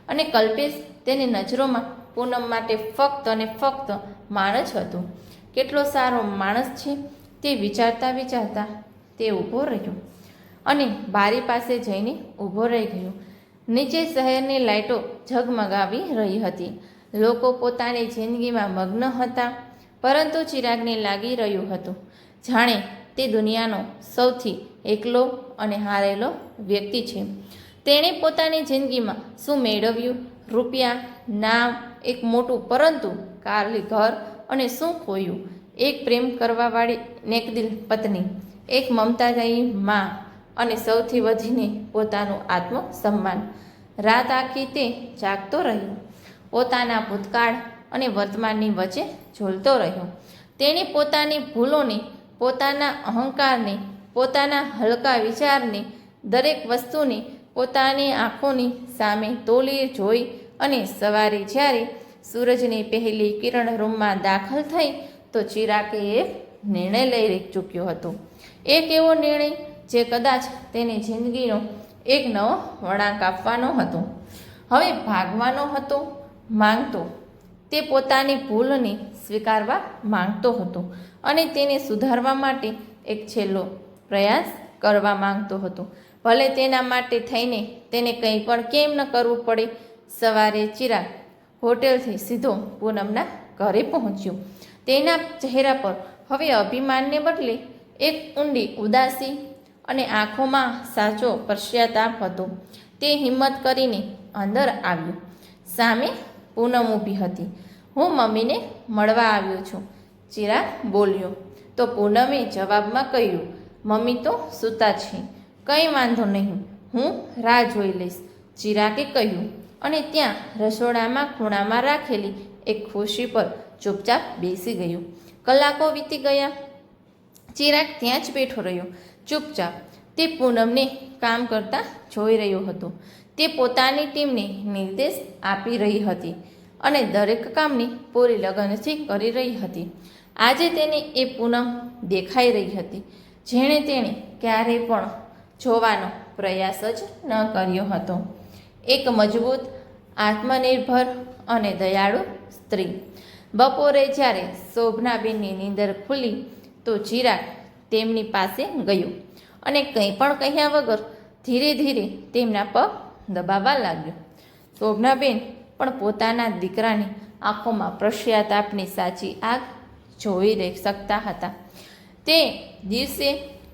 અને કલ્પેશ તેની નજરોમાં પૂનમ માટે ફક્ત અને ફક્ત માણસ હતો. કેટલો સારો માણસ છે તે વિચારતા વિચારતા તે ઊભો રહ્યો અને બારી પાસે જઈને ઊભો રહી ગયો. નીચે શહેરની લાઇટો ઝગમગાવી રહી હતી. લોકો પોતાની જિંદગીમાં મગ્ન હતા, પરંતુ ચિરાગને લાગી રહ્યું હતું જાણે તે દુનિયાનો સૌથી એકલો અને હારેલો વ્યક્તિ છે. તેણે પોતાની જિંદગીમાં શું મેળવ્યું? રૂપિયા, નામ, એક મોટું પરંતુ કારલી ઘર, અને શું ખોયું? એક પ્રેમ કરવાવાળી નેકદિલ પત્ની, એક મમતાદાયી મા અને સૌથી વધીને પોતાનું આત્મસન્માન. રાત આખી તે જાગતો રહ્યો, પોતાના ભૂતકાળ અને વર્તમાનની વચ્ચે ઝૂલતો રહ્યો. તેણે પોતાની ભૂલોને, પોતાના અહંકારને, પોતાના હલકા વિચારને, દરેક વસ્તુને પોતાની આંખોની સામે તોલી જોઈ અને સવારે જ્યારે સૂરજની પહેલી કિરણ રૂમમાં દાખલ થઈ તો ચિરાગે એક નિર્ણય લઈ ચૂક્યો હતો. એક એવો નિર્ણય જે કદાચ તેની જિંદગીનો એક નવો વળાંક આપવાનો હતો. હવે ભાગવાનો હતો માંગતો. તે પોતાની ભૂલને સ્વીકારવા માંગતો હતો અને તેને સુધારવા માટે એક છેલ્લો પ્રયાસ કરવા માંગતો હતો. ભલે તેના માટે થઈને તેને કંઈ પણ કેમ ન કરવું પડે. સવારે ચિરાગ હોટેલથી સીધો પૂનમના ઘરે પહોંચ્યો. તેના ચહેરા પર હવે અભિમાનને બદલે એક ઊંડી ઉદાસી અને આંખોમાં સાચો પશ્ચાતાપ હતો. તે હિંમત કરીને અંદર આવ્યો. સામે પૂનમ ઊભી હતી. હું મમ્મીને મળવા આવ્યો છું, ચિરાગ બોલ્યો. તો પૂનમે જવાબમાં કહ્યું, મમ્મી તો સૂતા છે. કંઈ વાંધો નહીં, હું રાહ જોઈ લઈશ, ચિરાગે કહ્યું અને ત્યાં રસોડામાં ખૂણામાં રાખેલી એક ખુરશી પર ચૂપચાપ બેસી ગયો. કલાકો વીતી ગયા. ચિરાગ ત્યાં જ બેઠો રહ્યો, ચૂપચાપ. તે પૂનમને કામ કરતા જોઈ રહ્યો હતો. તે પોતાની ટીમને નિર્દેશ આપી રહી હતી અને દરેક કામની પૂરી લગનથી કરી રહી હતી. આજે તેને એ પૂનમ દેખાઈ રહી હતી જેણે તેણે ક્યારેય પણ જોવાનો પ્રયાસ જ ન કર્યો હતો. એક મજબૂત, આત્મનિર્ભર અને દયાળુ સ્ત્રી. બપોરે જ્યારે શોભનાબેનની નીંદર ખુલી તો ચિરાગ તેમની પાસે ગયો અને કંઈ પણ કહ્યા વગર ધીરે ધીરે તેમના પગ દબાવવા લાગ્યો. શોભનાબેન પણ પોતાના દીકરાની આંખોમાં પશ્ચાતાપની સાચી આગ જોઈ રહી શકતા હતા. તે દિવસે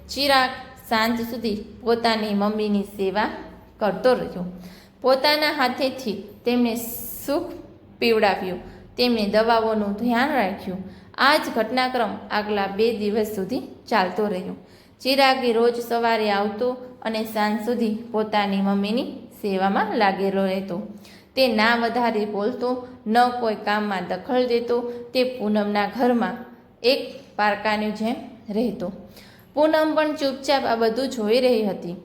ચિરાગ સાંજ સુધી પોતાની મમ્મીની સેવા કરતો રહ્યો. પોતાના હાથેથી તેમને સુખ પીવડાવ્યું, તેમની દવાઓનું ધ્યાન રાખ્યું. આ જ ઘટનાક્રમ આગલા 2 દિવસ સુધી ચાલતો રહ્યો. ચિરાગે રોજ સવારે આવતો અને સાંજ સુધી પોતાની મમ્મીની સેવામાં લાગેલો રહેતો. તે ના વધારે બોલતો, ન કોઈ કામમાં દખલ દેતો. તે પૂનમના ઘરમાં એક પારકાની જેમ રહેતો. પૂનમ પણ ચૂપચાપ આ બધું જોઈ રહી હતી.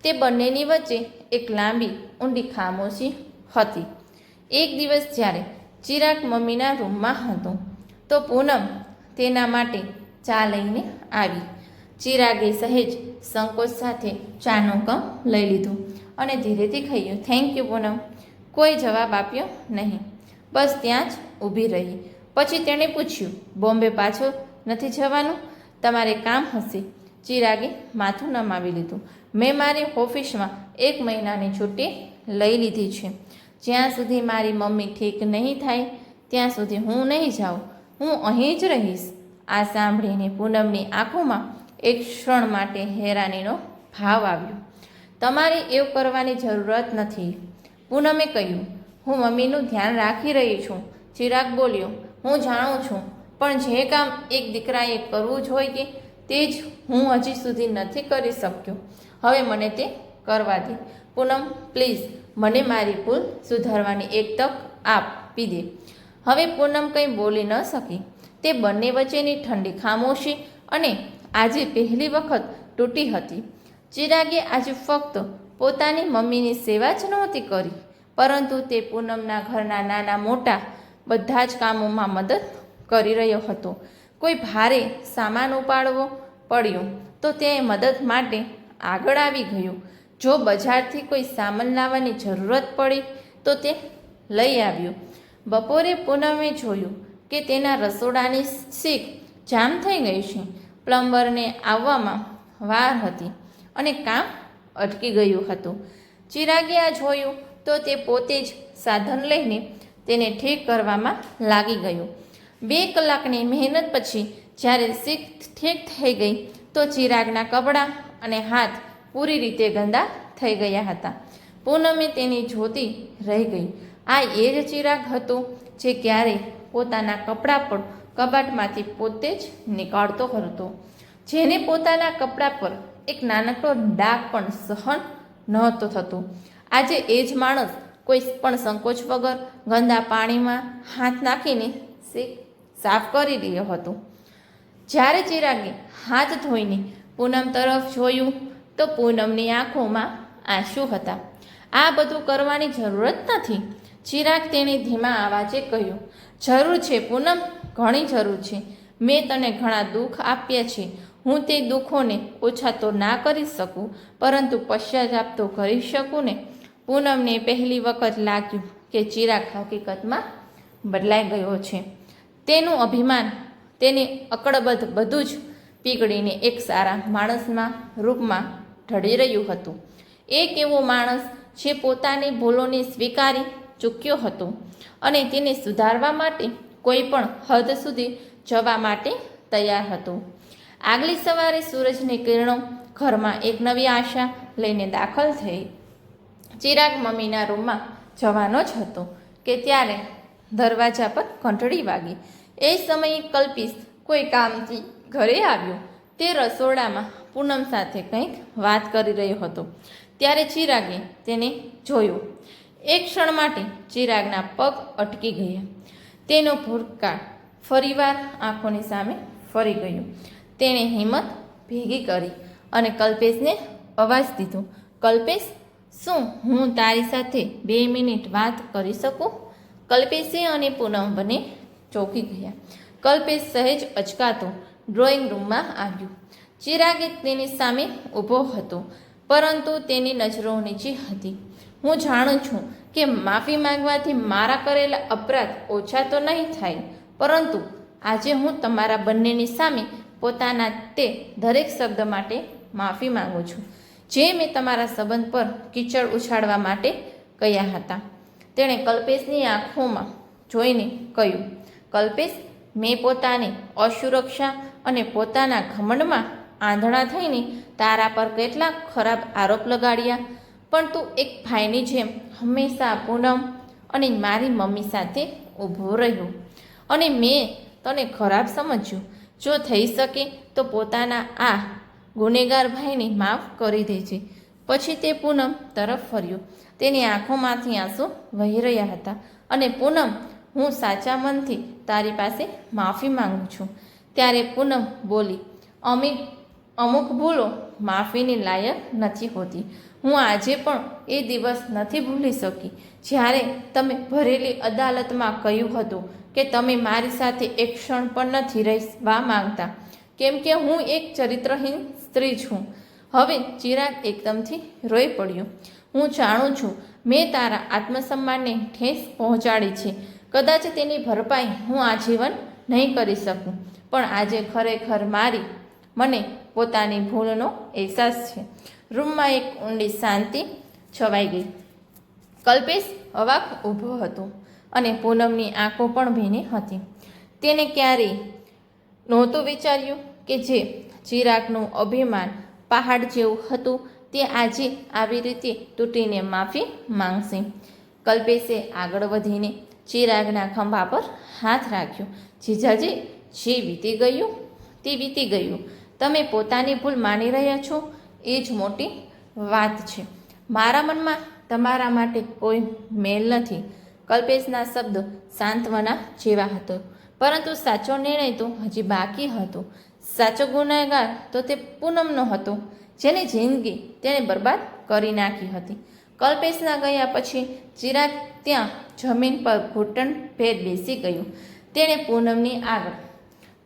તે બંનેની વચ્ચે એક લાંબી ઊંડી ખામોશી હતી. એક દિવસ જ્યારે ચિરાગ મમ્મીના રૂમમાં હતો તો પૂનમ તેના માટે ચા લઈને આવી. ચિરાગે સહેજ સંકોચ સાથે ચાનો કપ લઈ લીધો અને ધીરેથી કહ્યું, થેન્ક યુ પૂનમ. કોઈ જવાબ આપ્યો નહીં, બસ ત્યાં જ ઊભી રહી. પછી તેણે પૂછ્યું, બોમ્બે પાછો નથી જવાનું? તમારે કામ હશે. ચિરાગે માથું નમાવી લીધું. મેં મારી ઓફિસમાં 1 મહિનાની છુટ્ટી લઈ લીધી છે. જ્યાં સુધી મારી મમ્મી ઠીક નહીં થાય ત્યાં સુધી હું નહીં જાઉં. હું અહીં જ રહીશ. આ સાંભળીને પૂનમની આંખોમાં એક ક્ષણ માટે હેરાનીનો ભાવ આવ્યો. તમારે એવું કરવાની જરૂરત નથી, પૂનમે કહ્યું. હું મમ્મીનું ધ્યાન રાખી રહી છું. ચિરાગ બોલ્યો, હું જાણું છું, પણ જે કામ એક દીકરાએ કરવું જોઈએ તે જ હું હજી સુધી નથી કરી શક્યો. હવે મને તે કરવા દે. પૂનમ પ્લીઝ, મને મારી ભૂલ સુધારવાની એક તક આપી દે. હવે પૂનમ કંઈ બોલી ન શકી. તે બંને વચ્ચેની ઠંડી ખામોશી અને આજે પહેલી વખત તૂટી હતી. ચિરાગે આજે ફક્ત પોતાની મમ્મીની સેવા જ નહોતી કરી, પરંતુ તે પૂનમના ઘરના નાના મોટા બધા જ કામોમાં મદદ કરી રહ્યો હતો. કોઈ ભારે સામાન ઉપાડવો પડ્યો તો તે મદદ માટે આગળ આવી ગયો. જો બજારથી કોઈ સામાન લાવવાની જરૂરત પડી તો તે લઈ આવ્યો. બપોરે પૂનમે જોયું કે તેના રસોડાની સીંક જામ થઈ ગઈ છે. પ્લમ્બરને આવવામાં વાર હતી અને કામ અટકી ગયું હતું. ચિરાગે આ જોયું તો તે પોતે જ સાધન લઈને તેને ઠીક કરવામાં લાગી ગયો. 2 કલાકની મહેનત પછી જ્યારે સીંક ઠીક થઈ ગઈ તો ચિરાગના કપડાં અને હાથ પૂરી રીતે ગંદા થઈ ગયા હતા. પૂનમે તેની જોતી રહી ગઈ. આ એ જ ચિરાગ હતો જે ક્યારેય પોતાના કપડાં પણ કબાટમાંથી પોતે જ નીકાળતો હતો, જેને પોતાના કપડાં પર એક નાનકડો ડાઘ પણ સહન નહોતો થતો. આજે એ જ માણસ કોઈ પણ સંકોચ વગર ગંદા પાણીમાં હાથ નાખીને સાફ કરી રહ્યો હતો. જ્યારે ચિરાગે હાથ ધોઈને પૂનમ તરફ જોયું તો પૂનમની આંખોમાં આંસુ હતા. આ બધું કરવાની જરૂરત નથી, ચિરાગ તેણે ધીમા અવાજે કહ્યું. જરૂર છે પૂનમ, ઘણી જરૂર છે. મેં તને ઘણા દુઃખ આપ્યા છે. હું તે દુઃખોને ઓછા તો ના કરી શકું, પરંતુ પશ્ચાતાપ તો કરી શકું ને. પૂનમને પહેલી વખત લાગ્યું કે ચિરાગ હકીકતમાં બદલાઈ ગયો છે. તેનું અભિમાન, તેની અકળબદ્ધ બધું જ પીગળીને એક સારા માણસના રૂપમાં ઢળી રહ્યું હતું. એક એવો માણસ જે પોતાની ભૂલોને સ્વીકારી ચૂક્યો હતો અને તેને સુધારવા માટે કોઈ પણ હદ સુધી જવા માટે તૈયાર હતો. આગલી સવારે સૂરજની કિરણો ઘરમાં એક નવી આશા લઈને દાખલ થઈ. ચિરાગ મમ્મીના રૂમમાં જવાનો જ હતો કે ત્યારે દરવાજા પર ઘંટડી વાગી. એ સમયે કલ્પિસ કોઈ કામથી ઘરે આવ્યો. તે રસોડામાં પૂનમ સાથે કંઈક વાત કરી રહ્યો હતો. ત્યારે ચિરાગે તેને જોયો. એક ક્ષણ માટે ચિરાગના પગ અટકી ગયા. તેનો ભૂતકાળ ફરીવાર આંખોની સામે ફરી ગયો. તેણે હિંમત ભેગી કરી અને કલ્પેશને અવાજ દીધો. કલ્પેશ, શું હું તારી સાથે 2 મિનિટ વાત કરી શકું? કલ્પેશે અને પૂનમ બંને ચોંકી ગયા. કલ્પેશ સહેજ અચકાતો ડ્રોઈંગ રૂમમાં આવ્યો. ચિરાગે તેની સામે ઊભો હતો, પરંતુ તેની નજરો નીચી હતી. હું જાણું છું કે માફી માંગવાથી મારા કરેલા અપરાધ ઓછા તો નહીં થાય, પરંતુ આજે હું તમારા બંનેની સામે પોતાના તે દરેક શબ્દ માટે માફી માંગુ છું. જે મેં તમારા સંબંધ પર કીચડ ઉછાળવા માટે કહ્યા હતા. તેણે કલ્પેશની આંખોમાં જોઈને કહ્યું, કલ્પેશ, મેં પોતાની અસુરક્ષા અને પોતાના ઘમંડમાં આંધળા થઈને તારા પર કેટલા ખરાબ આરોપ લગાડ્યા, પણ તું એક ભાઈની જેમ હંમેશા પૂનમ અને મારી મમ્મી સાથે ઊભો રહ્યો અને મેં તને ખરાબ સમજ્યું. જો થઈ શકે તો પોતાના આ ગુનેગાર ભાઈને માફ કરી દેજે. પછી તે પૂનમ તરફ ફર્યો. તેની આંખોમાંથી આંસુ વહી રહ્યા હતા. અને પૂનમ, હું સાચા મનથી તારી પાસે માફી માંગુ છું. ત્યારે પૂનમ બોલી, અમુક ભૂલો માફીની લાયક નથી હોતી. હું આજે પણ એ દિવસ નથી ભૂલી શકી જ્યારે તમે ભરેલી અદાલતમાં કહ્યું હતું કે તમે મારી સાથે એક ક્ષણ પણ નથી રહેવા માંગતા, કેમ કે હું એક ચરિત્રહીન સ્ત્રી છું. હવે ચિરાગ એકદમથી રોઈ પડ્યો. હું જાણું છું મેં તારા આત્મસન્માનને ઠેસ પહોંચાડી છે. કદાચ તેની ભરપાઈ હું આજીવન નહીં કરી શકું, પણ આજે ખરેખર મને પોતાની ભૂલનો અહેસાસ છે. રૂમમાં એક ઊંડી શાંતિ છવાઈ ગઈ. કલ્પેશ અવાક ઊભો હતો અને પૂનમની આંખો પણ ભીની હતી. તેને ક્યારેય નહોતું વિચાર્યું કે જે ચિરાગનું અભિમાન પહાડ જેવું હતું તે આજે આવી રીતે તૂટીને માફી માંગશે. કલ્પેશે આગળ વધીને ચિરાગના ખંભા પર હાથ રાખ્યો. જીજાજી, જે વીતી ગયું તે વીતી ગયું. તમે પોતાની ભૂલ માની રહ્યા છો એ જ મોટી વાત છે. મારા મનમાં તમારા માટે કોઈ મેલ નથી. કલ્પેશના શબ્દો સાંત્વના જેવા હતો, પરંતુ સાચો નિર્ણય તો હજી બાકી હતો. સાચો ગુનેગાર તો તે પૂનમનો હતો, જેની જિંદગી તેણે બરબાદ કરી નાખી હતી. કલ્પેશના ગયા પછી ચિરાગ ત્યાં જમીન પર ઘૂંટણ ભેર બેસી ગયું. તેણે પૂનમની આગળ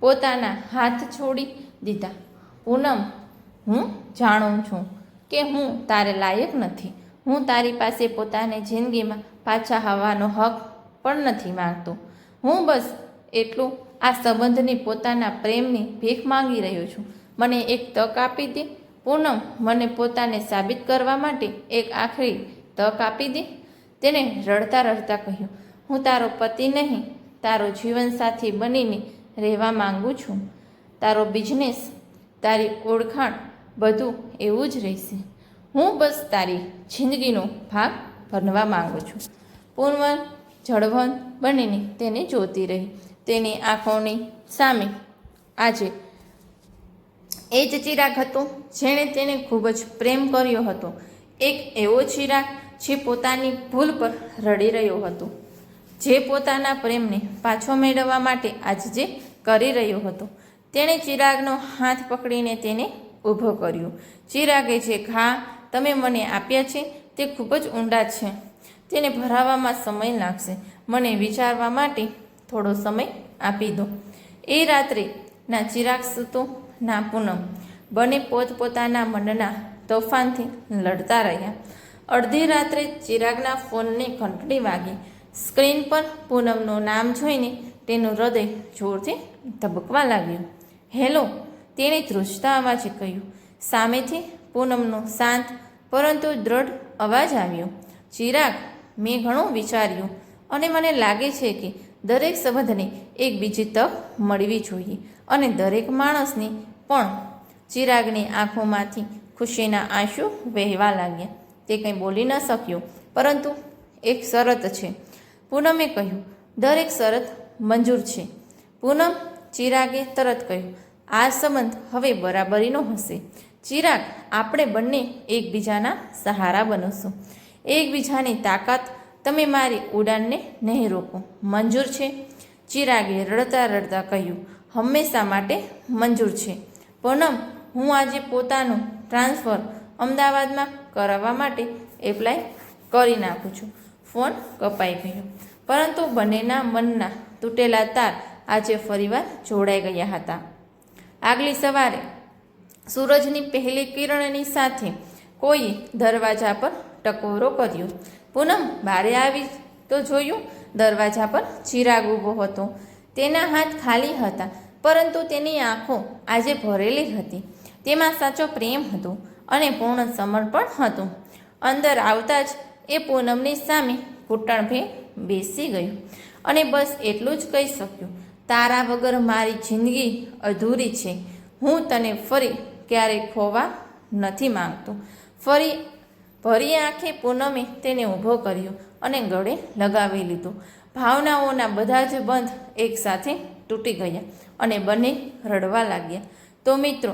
પોતાના હાથ છોડી દીધા. પૂનમ, હું જાણું છું કે હું તારે લાયક નથી. હું તારી પાસે પોતાની જિંદગીમાં પાછા આવવાનો હક પણ નથી માંગતો. હું બસ એટલું આ સંબંધની પોતાના પ્રેમની ભીખ માંગી રહ્યો છું. મને એક તક આપી દે પૂનમ, મને પોતાને સાબિત કરવા માટે એક આખરી તક આપી દે. તેને રડતા રડતા કહ્યું, હું તારો પતિ નહીં, તારો જીવનસાથી બનીને રહેવા માંગુ છું. તારો બિઝનેસ, તારી ઓળખાણ બધું એવું જ રહેશે. હું બસ તારી જિંદગીનો ભાગ બનવા માંગુ છું. પૂનમ જળવંત બનીને તેને જોતી રહી. તેની આંખોની સામે આજે એ જ ચિરાગ હતો જેણે તેને ખૂબ જ પ્રેમ કર્યો હતો. એક એવો ચિરાગ જે પોતાની ભૂલ પર રડી રહ્યો હતો, જે પોતાના પ્રેમને પાછો મેળવવા માટે આજે જે કરી રહ્યો હતો. તેણે ચિરાગનો હાથ પકડીને તેને ઊભો કર્યો. ચિરાગે જે ઘા તમે મને આપ્યા છે તે ખૂબ જ ઊંડા છે. તેને ભરાવામાં સમય લાગશે. મને વિચારવા માટે થોડો સમય આપી દો. એ રાત્રે ના ચિરાગ સૂતો ના પૂનમ બંને પોતપોતાના મનના તોફાનથી લડતા રહ્યા. અડધી રાત્રે ચિરાગના ફોનની ઘંટડી વાગી. સ્ક્રીન પર પૂનમનું નામ જોઈને તેનું હૃદય જોરથી ધબકવા લાગ્યું. હેલો, તેણે ધ્રુજતા અવાજે કહ્યું. સામેથી પૂનમનો શાંત પરંતુ દ્રઢ અવાજ આવ્યો. ચિરાગ, મેં ઘણું વિચાર્યું અને મને લાગે છે કે દરેક સંબંધને એક બીજી તક મળવી જોઈએ અને દરેક માણસની પણ. ચિરાગની આંખોમાંથી ખુશીના આંસુ વહેવા લાગ્યા. તે કંઈ બોલી ન શક્યો, પરંતુ એક શરત છે, પૂનમે કહ્યું. દરેક શરત મંજૂર છે પૂનમ, ચિરાગે તરત કહ્યું. આ સંબંધ હવે બરાબરીનો હશે. ચિરાગ, આપણે બંને એકબીજાના સહારા બનીશું. એકબીજાની તાકાત. તમે મારી ઉડાનને નહીં રોકો. મંજૂર છે? ચિરાગે રડતા રડતા કહ્યું. હંમેશા માટે મંજૂર છે પૂનમ. હું આજે પોતાનું ટ્રાન્સફર અમદાવાદમાં કરાવવા માટે એપ્લાય કરી નાખું છું. ફોન કપાઈ ગયો, પરંતુ બંનેના મનના તૂટેલા તાર આજે ફરીવાર જોડાઈ ગયા હતા. આગલી સવારે સૂરજની પહેલી કિરણની સાથે કોઈએ દરવાજા પર ટકોરો કર્યો. પૂનમ બહારે આવી તો જોયું. દરવાજા પર ચિરાગ ઊભો હતો. તેના હાથ ખાલી હતા, પરંતુ તેની આંખો આજે ભરેલી હતી. તેમાં સાચો પ્રેમ હતો અને પૂર્ણ સમર્પણ હતું. અંદર આવતા જ એ પૂનમની સામે ઘૂંટણભે બેસી ગયું અને બસ એટલું જ કહી શક્યું, તારા વગર મારી જિંદગી અધૂરી છે. હું તને ફરી ક્યારેય ખોવા નથી માંગતો. ભરી આંખે પૂનમે તેને ઊભો કર્યો અને ગળે લગાવી લીધો. ભાવનાઓના બધા જ બંધ એકસાથે તૂટી ગયા અને બંને રડવા લાગ્યા. તો મિત્રો,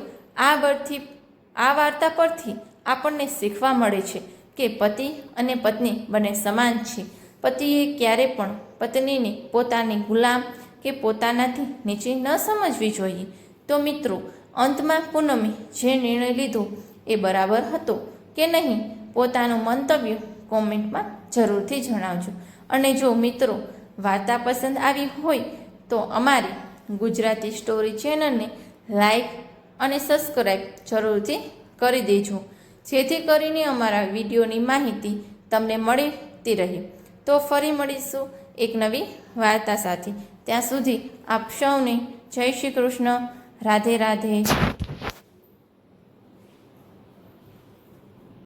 આ વાર્તા પરથી આપણને શીખવા મળે છે કે પતિ અને પત્ની બંને સમાન છે. પતિએ ક્યારે પણ પત્નીને પોતાની ગુલામ કે પોતાનાથી નીચે ન સમજવી જોઈએ. તો મિત્રો, અંતમાં પૂનમે જે નિર્ણય લીધો એ બરાબર હતો કે નહીં, પોતાનું મંતવ્ય કોમેન્ટમાં જરૂરથી જણાવજો. અને જો મિત્રો વાર્તા પસંદ આવી હોય તો અમારી ગુજરાતી સ્ટોરી ચેનલને લાઈક અને સબસ્ક્રાઈબ જરૂરથી કરી દેજો, જેથી કરીને અમારા વિડીયોની માહિતી તમને મળતી રહે. તો ફરી મળીશું એક નવી વાર્તા સાથે. ત્યાં સુધી આપ સૌને જય શ્રી કૃષ્ણ. રાધે રાધે.